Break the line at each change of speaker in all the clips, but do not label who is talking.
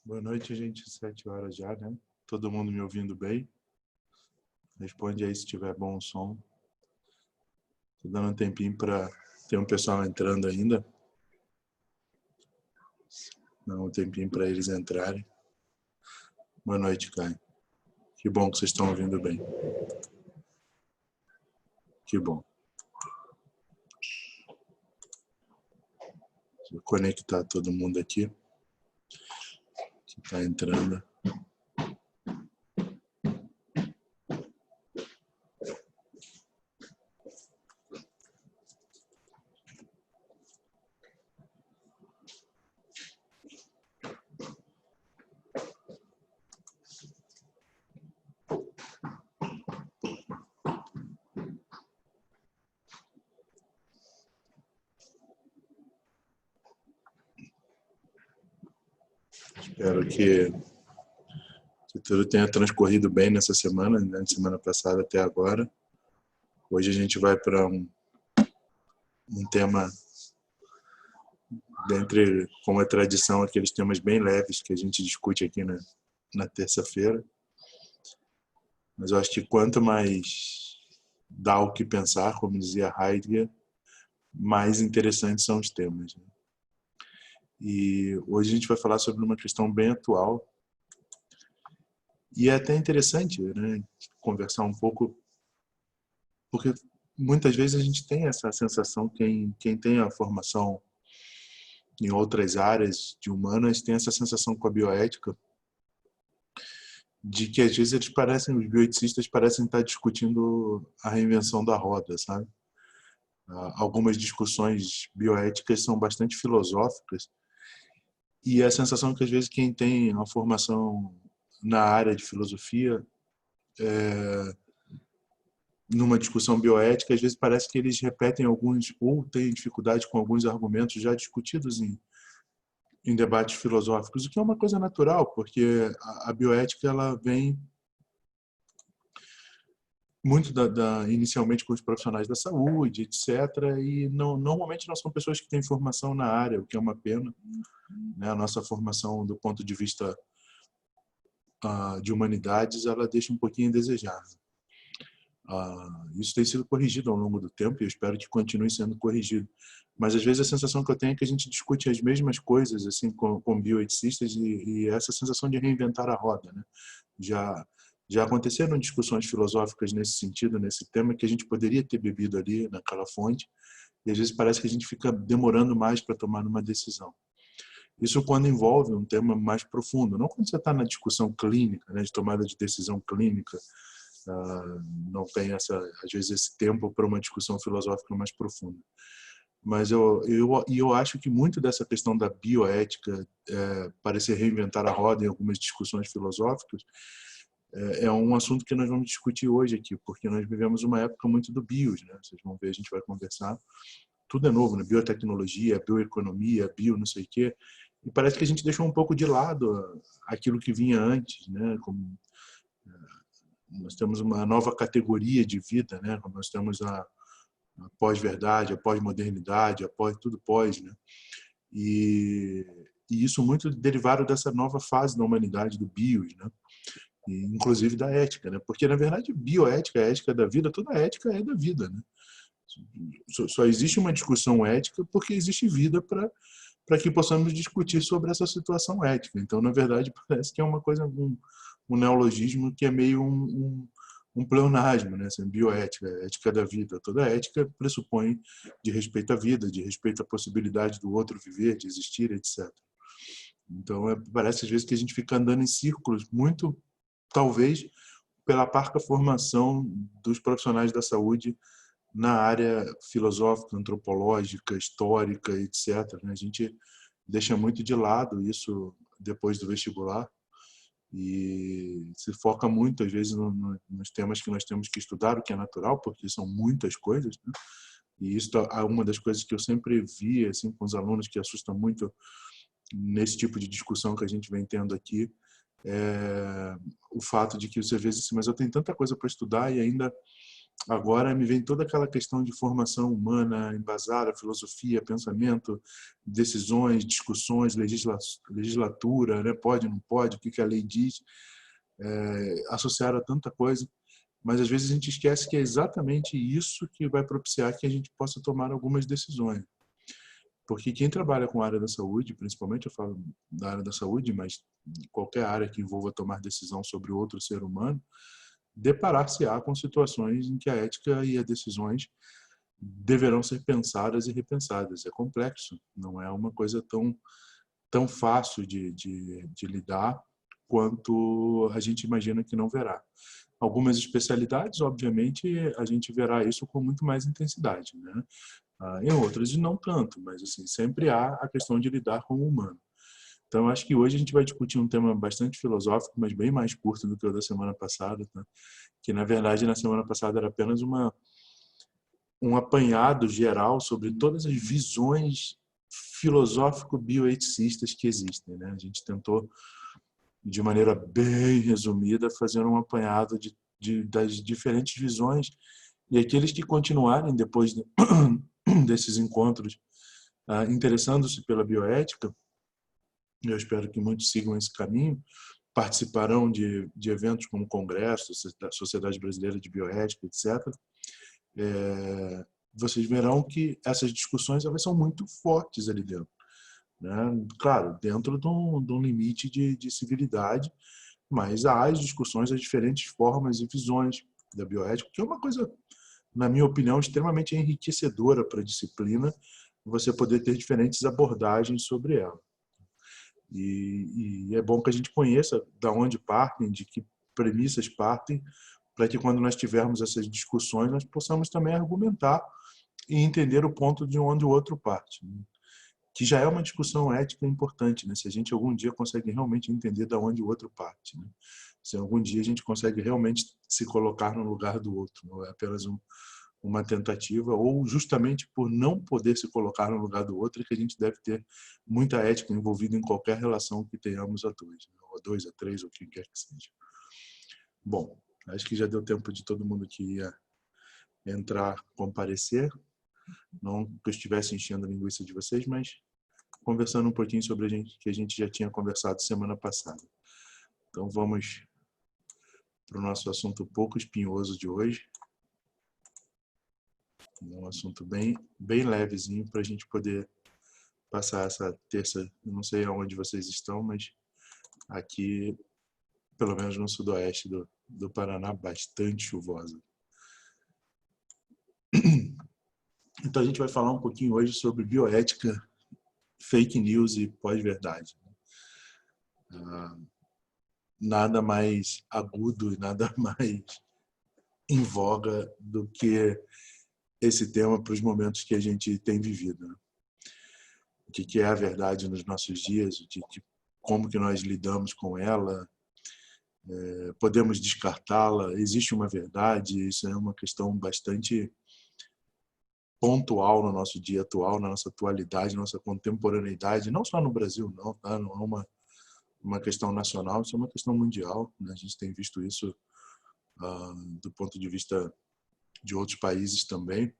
Boa noite, gente. 7 horas já, né? Todo mundo me ouvindo bem? Responde aí se tiver bom o som. Tô dando um tempinho para ter um pessoal entrando ainda. Dá um tempinho para eles entrarem. Boa noite, Caio. Que bom que vocês estão ouvindo bem. Que bom. Vou conectar todo mundo aqui que está entrando. Espero que tudo tenha transcorrido bem nessa semana, né? Semana passada até agora. Hoje a gente vai para um tema, dentre, como é tradição, aqueles temas bem leves que a gente discute aqui na terça-feira. Mas eu acho que quanto mais dá o que pensar, como dizia Heidegger, mais interessantes são os temas, né? E hoje a gente vai falar sobre uma questão bem atual. E é até interessante, né, conversar um pouco, porque muitas vezes a gente tem essa sensação, quem tem a formação em outras áreas de humanas tem essa sensação com a bioética, de que às vezes os bioeticistas parecem estar discutindo a reinvenção da roda, sabe? Algumas discussões bioéticas são bastante filosóficas e a sensação é que às vezes quem tem uma formação na área de filosofia, numa discussão bioética, às vezes parece que eles repetem alguns ou têm dificuldade com alguns argumentos já discutidos em debates filosóficos, o que é uma coisa natural, porque a bioética ela vem muito inicialmente com os profissionais da saúde, etc. E normalmente não são pessoas que têm formação na área, o que é uma pena, né? A nossa formação do ponto de vista de humanidades, ela deixa um pouquinho a desejar. Isso tem sido corrigido ao longo do tempo e eu espero que continue sendo corrigido. Mas às vezes a sensação que eu tenho é que a gente discute as mesmas coisas assim com bioeticistas e essa sensação de reinventar a roda, né? Já aconteceram discussões filosóficas nesse sentido, nesse tema, que a gente poderia ter bebido ali naquela fonte, e às vezes parece que a gente fica demorando mais para tomar uma decisão. Isso quando envolve um tema mais profundo, não quando você está na discussão clínica, né, de tomada de decisão clínica, não tem às vezes esse tempo para uma discussão filosófica mais profunda. Mas eu acho que muito dessa questão da bioética parecer reinventar a roda em algumas discussões filosóficas é um assunto que nós vamos discutir hoje aqui, porque nós vivemos uma época muito do bios, né? Vocês vão ver, a gente vai conversar. tudo é novo, né? Biotecnologia, bioeconomia, bio não sei o quê. E parece que a gente deixou um pouco de lado aquilo que vinha antes, né? Como nós temos uma nova categoria de vida, né? Como nós temos a pós-verdade, a pós-modernidade, a pós, tudo pós, né? E, e isso muito derivado dessa nova fase da humanidade, do bios, né? E, inclusive da ética, né? Porque, na verdade, bioética, a ética da vida, toda a ética é da vida, né? Só existe uma discussão ética porque existe vida para que possamos discutir sobre essa situação ética. Então, na verdade, parece que é uma coisa, um neologismo que é meio um pleonasmo, né? Assim, bioética, ética da vida. Toda ética pressupõe de respeito à vida, de respeito à possibilidade do outro viver, de existir, etc. Então, parece às vezes que a gente fica andando em círculos, muito, talvez, pela parca formação dos profissionais da saúde na área filosófica, antropológica, histórica, etc. A gente deixa muito de lado isso depois do vestibular e se foca muito, às vezes, nos temas que nós temos que estudar, o que é natural, porque são muitas coisas, né? E isso é uma das coisas que eu sempre vi assim, com os alunos, que assusta muito nesse tipo de discussão que a gente vem tendo aqui, é o fato de que você vê assim, mas eu tenho tanta coisa para estudar e ainda agora me vem toda aquela questão de formação humana embasada, filosofia, pensamento, decisões, discussões, legislatura, né? Pode, não pode, o que a lei diz, associar a tanta coisa. Mas às vezes a gente esquece que é exatamente isso que vai propiciar que a gente possa tomar algumas decisões. Porque quem trabalha com a área da saúde, principalmente eu falo da área da saúde, mas qualquer área que envolva tomar decisão sobre outro ser humano, deparar-se-á com situações em que a ética e as decisões deverão ser pensadas e repensadas. É complexo, não é uma coisa tão fácil de lidar quanto a gente imagina que não verá. Algumas especialidades, obviamente, a gente verá isso com muito mais intensidade, né? Em outras não tanto, mas assim, sempre há a questão de lidar com o humano. Então, acho que hoje a gente vai discutir um tema bastante filosófico, mas bem mais curto do que o da semana passada, né? Que na verdade na semana passada era apenas um apanhado geral sobre todas as visões filosófico-bioeticistas que existem, né? A gente tentou, de maneira bem resumida, fazer um apanhado das diferentes visões e aqueles que continuarem depois desses encontros interessando-se pela bioética, eu espero que muitos sigam esse caminho, participarão de eventos como congressos da Sociedade Brasileira de Bioética, etc. Vocês verão que essas discussões elas são muito fortes ali dentro, né? Claro, dentro de um limite de civilidade, mas há as discussões, as diferentes formas e visões da bioética, que é uma coisa, na minha opinião, extremamente enriquecedora para a disciplina, você poder ter diferentes abordagens sobre ela. E é bom que a gente conheça da onde partem, de que premissas partem, para que quando nós tivermos essas discussões, nós possamos também argumentar e entender o ponto de onde o outro parte, né? Que já é uma discussão ética importante, né? Se a gente algum dia consegue realmente entender de onde o outro parte, né? Se algum dia a gente consegue realmente se colocar no lugar do outro, não é apenas uma tentativa, ou justamente por não poder se colocar no lugar do outro, é que a gente deve ter muita ética envolvida em qualquer relação que tenhamos a dois, né? Ou a dois, a três, ou o que quer que seja. Bom, acho que já deu tempo de todo mundo que ia entrar, comparecer. Não que eu estivesse enchendo a linguiça de vocês, mas conversando um pouquinho sobre que a gente já tinha conversado semana passada. Então vamos para o nosso assunto pouco espinhoso de hoje. Um assunto bem levezinho para a gente poder passar essa terça. Eu não sei aonde vocês estão, mas aqui, pelo menos no sudoeste do Paraná, bastante chuvosa. Então a gente vai falar um pouquinho hoje sobre bioética, fake news e pós-verdade. Nada mais agudo e nada mais em voga do que esse tema para os momentos que a gente tem vivido, né? O que é a verdade nos nossos dias, como que nós lidamos com ela, podemos descartá-la, existe uma verdade, isso é uma questão bastante pontual no nosso dia atual, na nossa atualidade, na nossa contemporaneidade, não só no Brasil, não, tá? Não é uma questão nacional, isso é uma questão mundial, né? A gente tem visto isso do ponto de vista de outros países também,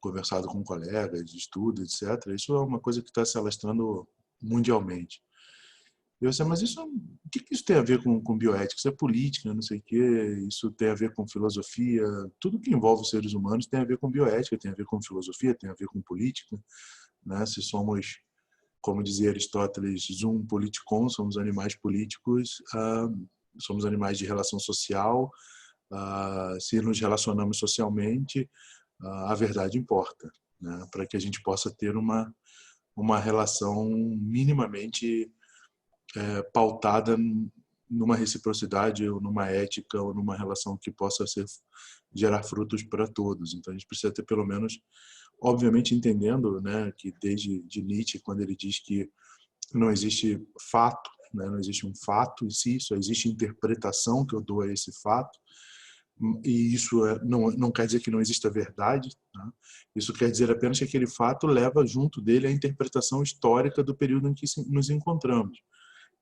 conversado com colegas de estudo, etc. Isso é uma coisa que está se alastrando mundialmente. Eu sei, mas isso, o que isso tem a ver com bioética? Isso é política, não sei o quê, isso tem a ver com filosofia, tudo que envolve os seres humanos tem a ver com bioética, tem a ver com filosofia, tem a ver com política, né? Se somos, como dizia Aristóteles, zoom politikon, somos animais políticos, somos animais de relação social, se nos relacionamos socialmente, a verdade importa, né? Para que a gente possa ter uma relação minimamente pautada numa reciprocidade ou numa ética ou numa relação que possa gerar frutos para todos. Então a gente precisa ter pelo menos, obviamente entendendo, né, que desde de Nietzsche, quando ele diz que não existe fato, né, não existe um fato em si, só existe interpretação que eu dou a esse fato. E isso não quer dizer que não exista verdade, né? Isso quer dizer apenas que aquele fato leva junto dele a interpretação histórica do período em que nos encontramos.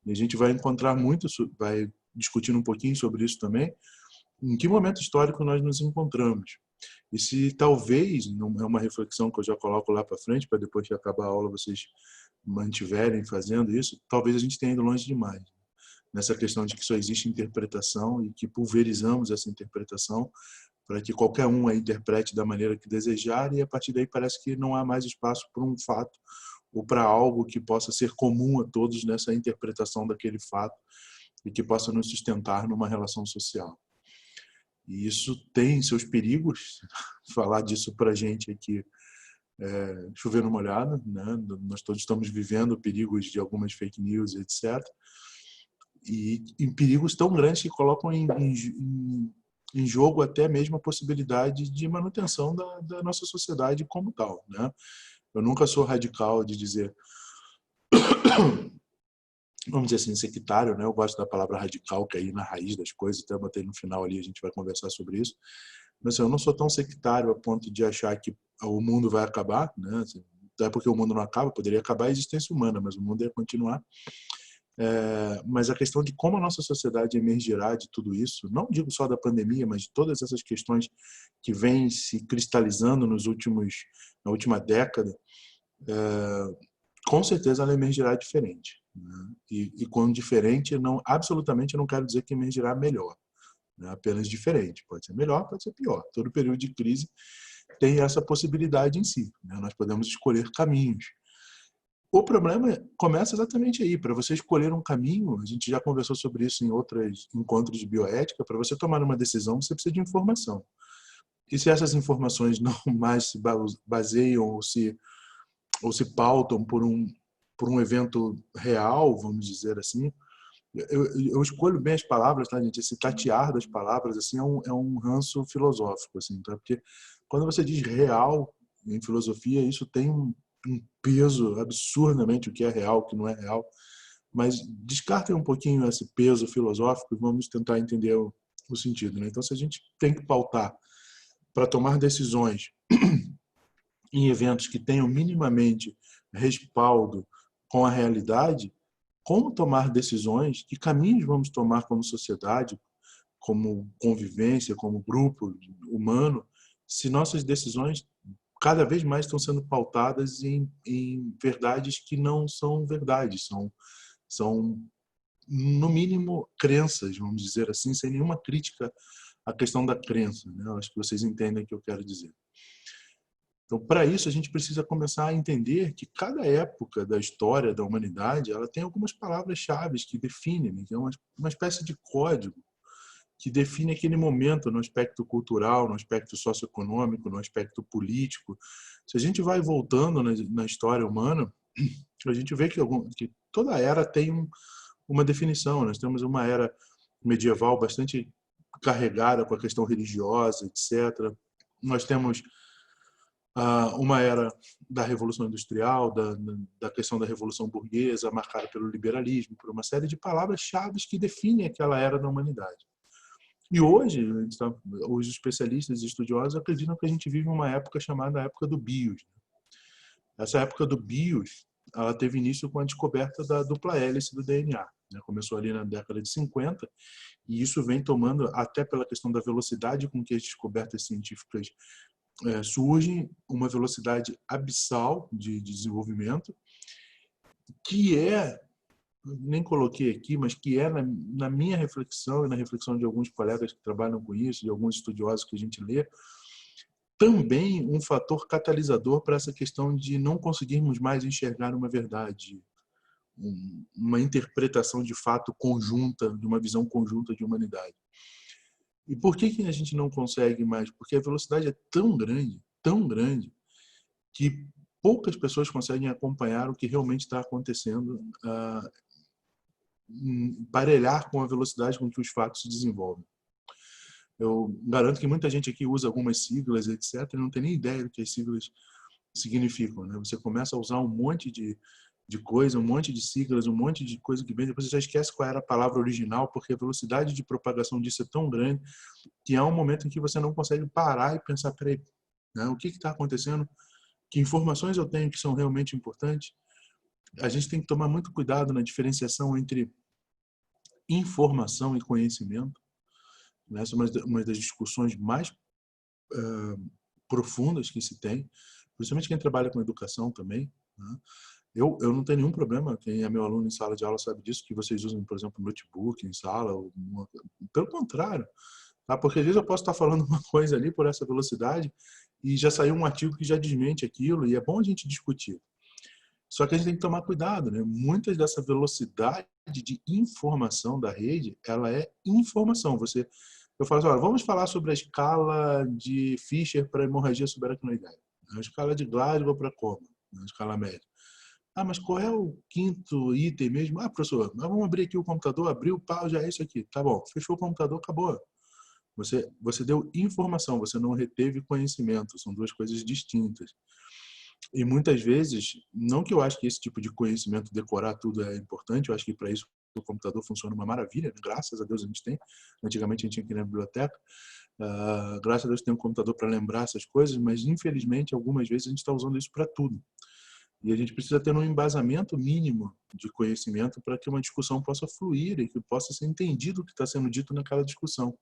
E a gente vai encontrar muito, vai discutindo um pouquinho sobre isso também, em que momento histórico nós nos encontramos. E se talvez, não é uma reflexão que eu já coloco lá para frente, para depois que acabar a aula vocês mantiverem fazendo isso, talvez a gente tenha ido longe demais. Nessa questão de que só existe interpretação e que pulverizamos essa interpretação para que qualquer um a interprete da maneira que desejar e a partir daí parece que não há mais espaço para um fato ou para algo que possa ser comum a todos nessa interpretação daquele fato e que possa nos sustentar numa relação social. E isso tem seus perigos. Falar disso para a gente aqui chover numa molhada, né? Nós todos estamos vivendo perigos de algumas fake news, etc. E em perigos tão grandes que colocam em jogo até mesmo a possibilidade de manutenção da nossa sociedade como tal, né? Eu nunca sou radical de dizer, vamos dizer assim, sectário, né? Eu gosto da palavra radical, que é ir na raiz das coisas, até botei no final ali, a gente vai conversar sobre isso. Mas assim, eu não sou tão sectário a ponto de achar que o mundo vai acabar, né? Assim, até porque o mundo não acaba, poderia acabar a existência humana, mas o mundo ia continuar. Mas a questão de como a nossa sociedade emergirá de tudo isso, não digo só da pandemia, mas de todas essas questões que vêm se cristalizando na última década, com certeza ela emergirá diferente, né? E quando diferente, não, absolutamente eu não quero dizer que emergirá melhor, né? Apenas diferente. Pode ser melhor, pode ser pior. Todo período de crise tem essa possibilidade em si, né? Nós podemos escolher caminhos. O problema começa exatamente aí. Para você escolher um caminho, a gente já conversou sobre isso em outros encontros de bioética, para você tomar uma decisão, você precisa de informação. E se essas informações não mais se baseiam ou se pautam por um evento real, vamos dizer assim, eu escolho bem as palavras, tá, gente? Esse tatear das palavras assim é um ranço filosófico, assim, tá? Porque quando você diz real em filosofia, isso tem um peso absurdamente o que é real, o que não é real. Mas descartem um pouquinho esse peso filosófico e vamos tentar entender o sentido, né? Então, se a gente tem que pautar para tomar decisões em eventos que tenham minimamente respaldo com a realidade, como tomar decisões, que caminhos vamos tomar como sociedade, como convivência, como grupo humano, se nossas decisões cada vez mais estão sendo pautadas em verdades que não são verdades, são no mínimo crenças, vamos dizer assim, sem nenhuma crítica à questão da crença, né? Eu acho que vocês entendem o que eu quero dizer. Então, para isso, a gente precisa começar a entender que cada época da história da humanidade ela tem algumas palavras-chave que definem, né? Que é uma espécie de código que define aquele momento no aspecto cultural, no aspecto socioeconômico, no aspecto político. Se a gente vai voltando na história humana, a gente vê que toda era tem uma definição. Nós temos uma era medieval bastante carregada com a questão religiosa, etc. Nós temos uma era da Revolução Industrial, da questão da Revolução Burguesa, marcada pelo liberalismo, por uma série de palavras-chave que definem aquela era da humanidade. E hoje, os especialistas e estudiosos acreditam que a gente vive uma época chamada época do BIOS. Essa época do BIOS, ela teve início com a descoberta da dupla hélice do DNA. Né? Começou ali na década de 50, e isso vem tomando, até pela questão da velocidade com que as descobertas científicas surgem, uma velocidade abissal de desenvolvimento, que nem coloquei aqui, mas que na minha reflexão e na reflexão de alguns colegas que trabalham com isso, de alguns estudiosos que a gente lê, também um fator catalisador para essa questão de não conseguirmos mais enxergar uma verdade, uma interpretação de fato conjunta, de uma visão conjunta de humanidade. E por que a gente não consegue mais? Porque a velocidade é tão grande, que poucas pessoas conseguem acompanhar o que realmente está acontecendo, parelhar com a velocidade com que os fatos se desenvolvem. Eu garanto que muita gente aqui usa algumas siglas, etc., e não tem nem ideia do que as siglas significam. Né? Você começa a usar um monte de coisa, um monte de siglas, um monte de coisa que vem, depois você já esquece qual era a palavra original, porque a velocidade de propagação disso é tão grande que há um momento em que você não consegue parar e pensar, peraí, né? O que está acontecendo? Que informações eu tenho que são realmente importantes? A gente tem que tomar muito cuidado na diferenciação entre informação e conhecimento. Essa é uma das discussões mais profundas que se tem, principalmente quem trabalha com educação também. Né? Eu não tenho nenhum problema, quem é meu aluno em sala de aula sabe disso, que vocês usam, por exemplo, notebook em sala. Pelo contrário, tá? Porque às vezes eu posso estar falando uma coisa ali por essa velocidade e já saiu um artigo que já desmente aquilo, e é bom a gente discutir. Só que a gente tem que tomar cuidado, né? Muitas dessa velocidade de informação da rede, ela é informação. Eu falo assim, olha, vamos falar sobre a escala de Fisher para hemorragia subaracnoideia, a escala de Glasgow para coma, a escala média. Ah, mas qual é o quinto item mesmo? Ah, professor, vamos abrir aqui o computador, abriu o pau, já é isso aqui. Tá bom, fechou o computador, acabou. Você deu informação, você não reteve conhecimento, são duas coisas distintas. E muitas vezes, não que eu acho que esse tipo de conhecimento, decorar tudo é importante, eu acho que para isso o computador funciona uma maravilha, né? Graças a Deus a gente tem. Antigamente a gente tinha que ir na biblioteca. Graças a Deus tem um computador para lembrar essas coisas, mas infelizmente algumas vezes a gente está usando isso para tudo. E a gente precisa ter um embasamento mínimo de conhecimento para que uma discussão possa fluir e que possa ser entendido o que está sendo dito naquela discussão.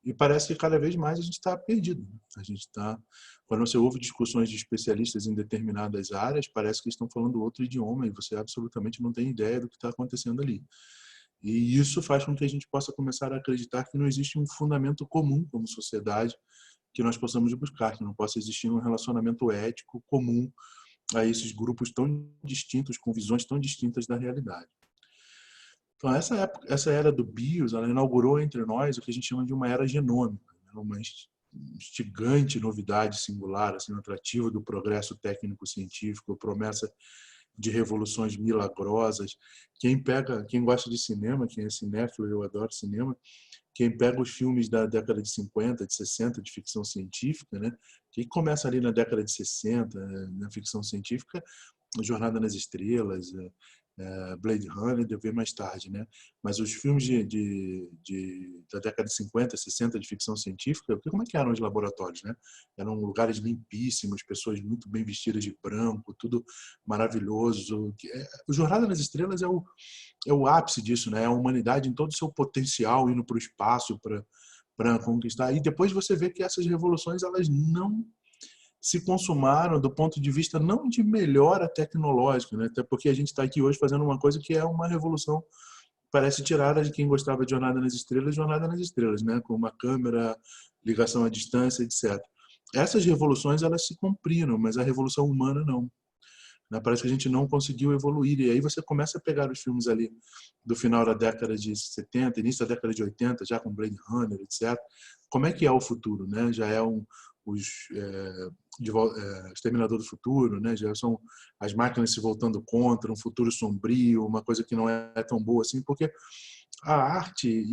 E parece que cada vez mais a gente está perdido. A gente está, quando você ouve discussões de especialistas em determinadas áreas, parece que estão falando outro idioma e você absolutamente não tem ideia do que está acontecendo ali. E isso faz com que a gente possa começar a acreditar que não existe um fundamento comum como sociedade que nós possamos buscar, que não possa existir um relacionamento ético comum a esses grupos tão distintos, com visões tão distintas da realidade. Então, essa era do BIOS, ela inaugurou entre nós o que a gente chama de uma era genômica, né? Uma instigante novidade singular, assim, atrativa do progresso técnico-científico, promessa de revoluções milagrosas. Quem gosta de cinema, quem é cinéfilo, eu adoro cinema, quem pega os filmes da década de 50, de 60, de ficção científica, né? Que começa ali na década de 60, na ficção científica, Jornada nas Estrelas, Blade Runner, deu ver mais tarde, né? Mas os filmes da década de 50, 60 de ficção científica, como é que eram os laboratórios, né? Eram lugares limpíssimos, pessoas muito bem vestidas de branco, tudo maravilhoso. O Jornada nas Estrelas é o ápice disso, né? É a humanidade em todo o seu potencial indo para o espaço para conquistar. E depois você vê que essas revoluções elas não se consumaram do ponto de vista não de melhora tecnológica, né? Até porque a gente está aqui hoje fazendo uma coisa que é uma revolução, parece tirada de quem gostava de Jornada nas Estrelas, né? Com uma câmera, ligação à distância, etc. Essas revoluções elas se cumpriram, mas a revolução humana não. Né? Parece que a gente não conseguiu evoluir. E aí você começa a pegar os filmes ali do final da década de 70, início da década de 80, já com Blade Runner, etc. Como é que é o futuro? Né? Já é Exterminador do Futuro, né? Já são as máquinas se voltando contra, um futuro sombrio, uma coisa que não é tão boa assim, porque a arte,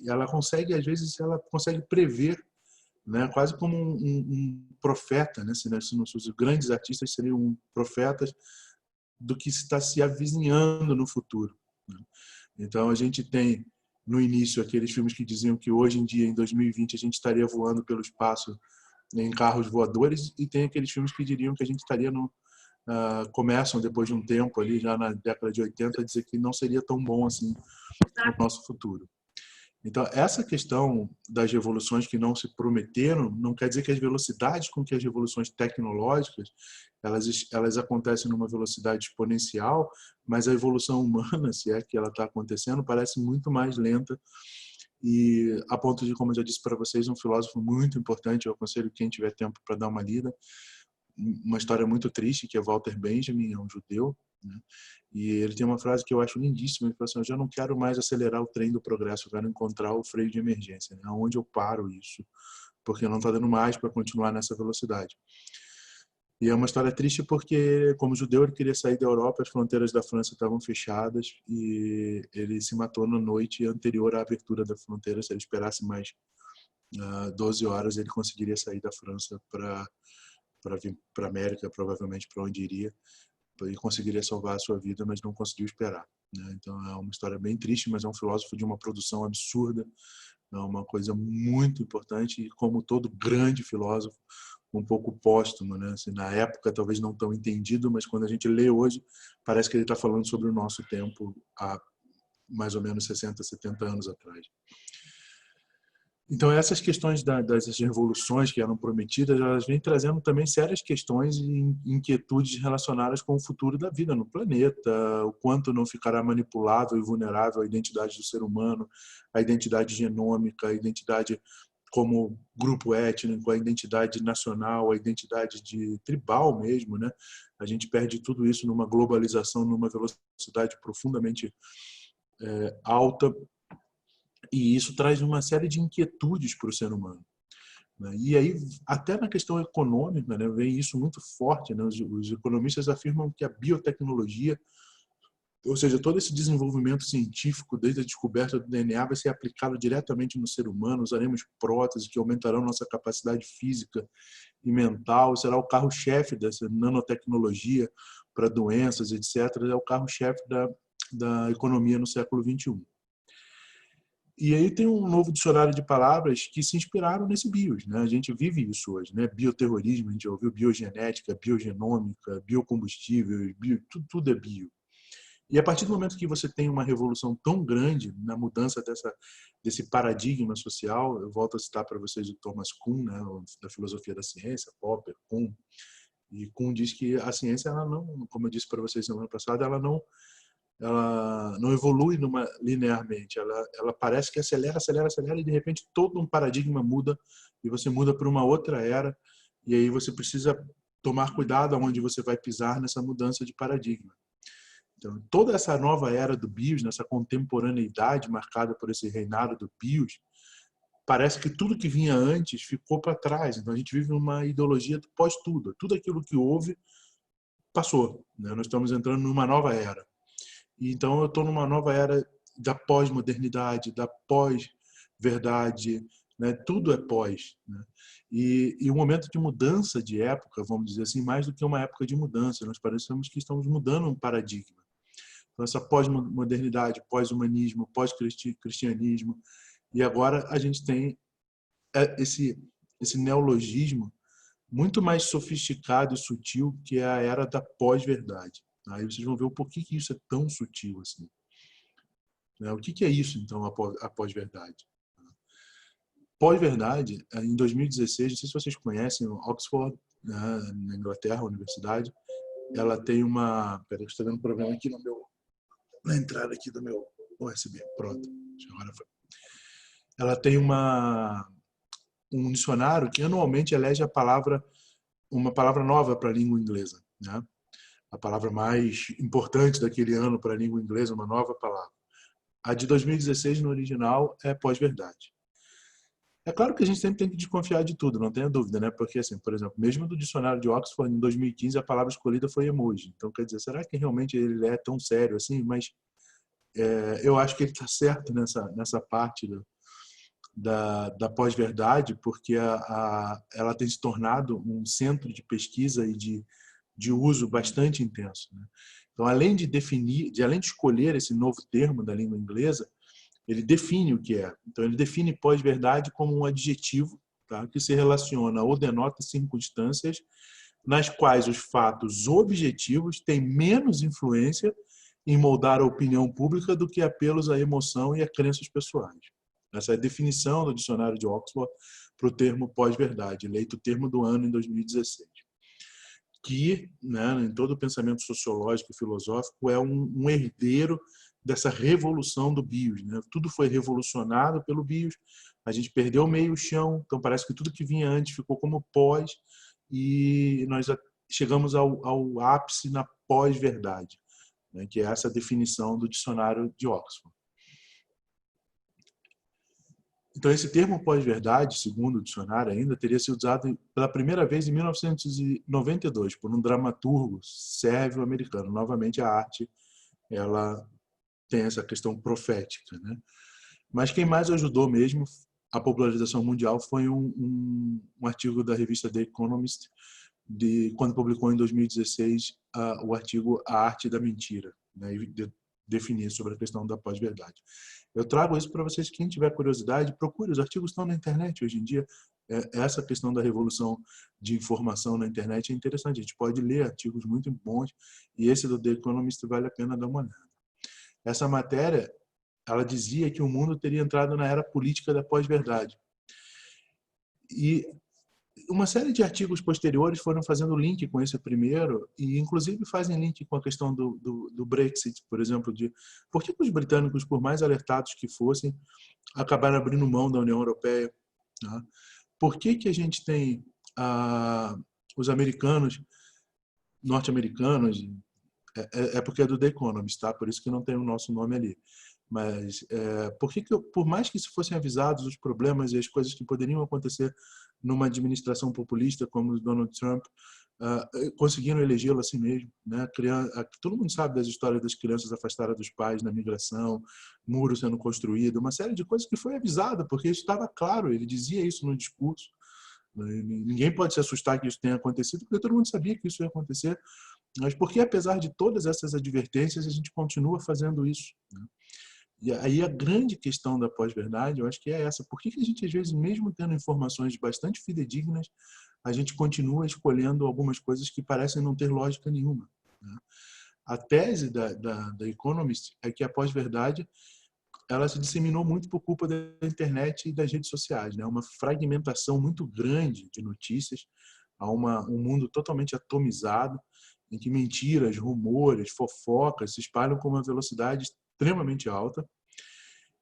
ela consegue, às vezes, ela consegue prever, né? Quase como um profeta, né? Se os grandes artistas seriam profetas do que está se avizinhando no futuro. Né? Então a gente tem no início, aqueles filmes que diziam que hoje em dia, em 2020, a gente estaria voando pelo espaço em carros voadores, e tem aqueles filmes que diriam que a gente estaria começam depois de um tempo ali, já na década de 80, a dizer que não seria tão bom assim o nosso futuro. Então, essa questão das revoluções que não se prometeram não quer dizer que as velocidades com que as revoluções tecnológicas elas acontecem numa velocidade exponencial, mas a evolução humana, se é que ela está acontecendo, parece muito mais lenta, e a ponto de, como eu já disse para vocês, um filósofo muito importante, eu aconselho quem tiver tempo para dar uma lida, uma história muito triste, que é Walter Benjamin, é um judeu, né? E ele tem uma frase que eu acho lindíssima, ele fala assim: eu já não quero mais acelerar o trem do progresso, eu quero encontrar o freio de emergência, né? Onde eu paro isso, porque não está dando mais para continuar nessa velocidade. E é uma história triste porque, como judeu, ele queria sair da Europa, as fronteiras da França estavam fechadas, e ele se matou na noite anterior à abertura da fronteira. Se ele esperasse mais 12 horas, ele conseguiria sair da França para vir para a América, provavelmente para onde iria, e conseguiria salvar a sua vida, mas não conseguiu esperar, né? Então é uma história bem triste, mas é um filósofo de uma produção absurda, é uma coisa muito importante, e como todo grande filósofo, um pouco póstumo, né? Assim, na época talvez não tão entendido, mas quando a gente lê hoje, parece que ele está falando sobre o nosso tempo há mais ou menos 60, 70 anos atrás. Então, essas questões das revoluções que eram prometidas, elas vêm trazendo também sérias questões e inquietudes relacionadas com o futuro da vida no planeta, o quanto não ficará manipulável e vulnerável a identidade do ser humano, a identidade genômica, a identidade como grupo étnico, a identidade nacional, a identidade de tribal mesmo, né? A gente perde tudo isso numa globalização, numa velocidade profundamente alta, e isso traz uma série de inquietudes para o ser humano, né? E aí, até na questão econômica, né, vem isso muito forte, né? Os economistas afirmam que a biotecnologia, ou seja, todo esse desenvolvimento científico, desde a descoberta do DNA, vai ser aplicado diretamente no ser humano. Usaremos próteses que aumentarão nossa capacidade física e mental. Será o carro-chefe dessa nanotecnologia para doenças, etc. É o carro-chefe da economia no século XXI. E aí tem um novo dicionário de palavras que se inspiraram nesse bios, né? A gente vive isso hoje, né? Bioterrorismo, a gente já ouviu biogenética, biogenômica, biocombustível, tudo é bio. E a partir do momento que você tem uma revolução tão grande na mudança desse paradigma social, eu volto a citar para vocês o Thomas Kuhn, né, da filosofia da ciência, Popper, Kuhn, e Kuhn diz que a ciência, ela não, como eu disse para vocês semana passada, ela não evolui linearmente, ela parece que acelera, acelera, acelera, e de repente todo um paradigma muda e você muda para uma outra era, e aí você precisa tomar cuidado aonde você vai pisar nessa mudança de paradigma. Então, toda essa nova era do BIOS, nessa contemporaneidade marcada por esse reinado do BIOS, parece que tudo que vinha antes ficou para trás. Então, a gente vive uma ideologia do pós-tudo. Tudo aquilo que houve passou, né? Nós estamos entrando numa nova era. Então, eu estou numa nova era da pós-modernidade, da pós-verdade, né? Tudo é pós, né? E um momento de mudança de época, vamos dizer assim, mais do que uma época de mudança. Nós parecemos que estamos mudando um paradigma. Então, essa pós-modernidade, pós-humanismo, pós-cristianismo. E agora a gente tem esse neologismo muito mais sofisticado e sutil, que é a era da pós-verdade. Aí vocês vão ver o porquê que isso é tão sutil assim. O que é isso, então, a pós-verdade? Pós-verdade, em 2016, não sei se vocês conhecem, Oxford, né, na Inglaterra, a universidade, ela tem uma... Peraí, estou tendo um problema aqui na entrada aqui do meu USB. Pronto, agora foi. Ela tem um dicionário que anualmente elege uma palavra nova para a língua inglesa, né? A palavra mais importante daquele ano para a língua inglesa, uma nova palavra. A de 2016, no original, é pós-verdade. É claro que a gente sempre tem que desconfiar de tudo, não tenha dúvida, né? Porque, assim, por exemplo, mesmo do dicionário de Oxford, em 2015, a palavra escolhida foi emoji. Então, quer dizer, será que realmente ele é tão sério assim? Mas eu acho que ele está certo nessa parte da pós-verdade, porque ela tem se tornado um centro de pesquisa e de uso bastante intenso, né? Então, além de escolher esse novo termo da língua inglesa, Ele define o que é. Então, ele define pós-verdade como um adjetivo, tá, que se relaciona ou denota circunstâncias nas quais os fatos objetivos têm menos influência em moldar a opinião pública do que apelos à emoção e a crenças pessoais. Essa é a definição do dicionário de Oxford para o termo pós-verdade, eleito o termo do ano em 2016. Que, né, em todo o pensamento sociológico e filosófico, é um herdeiro dessa revolução do BIOS. Né? Tudo foi revolucionado pelo BIOS, a gente perdeu meio chão, então parece que tudo que vinha antes ficou como pós, e nós chegamos ao ápice na pós-verdade, né, que é essa definição do dicionário de Oxford. Então, esse termo pós-verdade, segundo o dicionário ainda, teria sido usado pela primeira vez em 1992 por um dramaturgo sérvio-americano. Novamente, a arte ela tem essa questão profética, né? Mas quem mais ajudou mesmo a popularização mundial foi um artigo da revista The Economist, quando publicou em 2016 o artigo A Arte da Mentira, né, e definir sobre a questão da pós-verdade. Eu trago isso para vocês, quem tiver curiosidade, procure, os artigos estão na internet hoje em dia. Essa questão da revolução de informação na internet é interessante, a gente pode ler artigos muito bons, e esse do The Economist vale a pena dar uma olhada. Essa matéria, ela dizia que o mundo teria entrado na era política da pós-verdade. E uma série de artigos posteriores foram fazendo link com esse primeiro, e inclusive fazem link com a questão do Brexit, por exemplo, de por que os britânicos, por mais alertados que fossem, acabaram abrindo mão da União Europeia. Tá? Por que a gente tem os americanos, norte-americanos, porque é do The Economist, tá? Por isso que não tem o nosso nome ali. Mas por mais que se fossem avisados os problemas e as coisas que poderiam acontecer numa administração populista como o Donald Trump, conseguiram elegê-lo assim mesmo, né? Todo mundo sabe das histórias das crianças afastadas dos pais na migração, muro sendo construído, uma série de coisas que foi avisada, porque isso estava claro, ele dizia isso no discurso. Ninguém pode se assustar que isso tenha acontecido, porque todo mundo sabia que isso ia acontecer, mas porque, apesar de todas essas advertências, a gente continua fazendo isso, né? E aí a grande questão da pós-verdade, eu acho que é essa. Por que a gente, às vezes, mesmo tendo informações bastante fidedignas, a gente continua escolhendo algumas coisas que parecem não ter lógica nenhuma, né? A tese da Economist é que a pós-verdade ela se disseminou muito por culpa da internet e das redes sociais, né? Uma fragmentação muito grande de notícias, há um mundo totalmente atomizado, em que mentiras, rumores, fofocas se espalham com uma velocidade extremamente alta.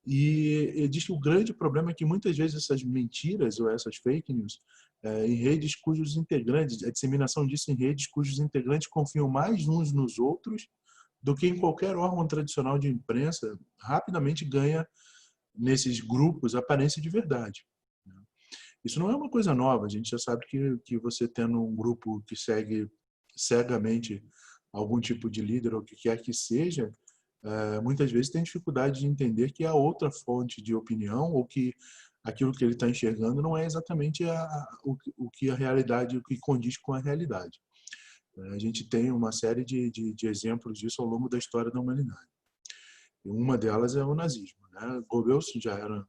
E diz que o grande problema é que muitas vezes essas mentiras ou essas fake news em redes cujos integrantes, a disseminação disso em redes cujos integrantes confiam mais uns nos outros do que em qualquer órgão tradicional de imprensa, rapidamente ganha nesses grupos aparência de verdade. Isso não é uma coisa nova, a gente já sabe que você tendo um grupo que segue cegamente algum tipo de líder ou o que quer que seja, muitas vezes tem dificuldade de entender que há outra fonte de opinião ou que aquilo que ele está enxergando não é exatamente o que a realidade, o que condiz com a realidade. A gente tem uma série de exemplos disso ao longo da história da humanidade. E uma delas é o nazismo, né? Goebbels já era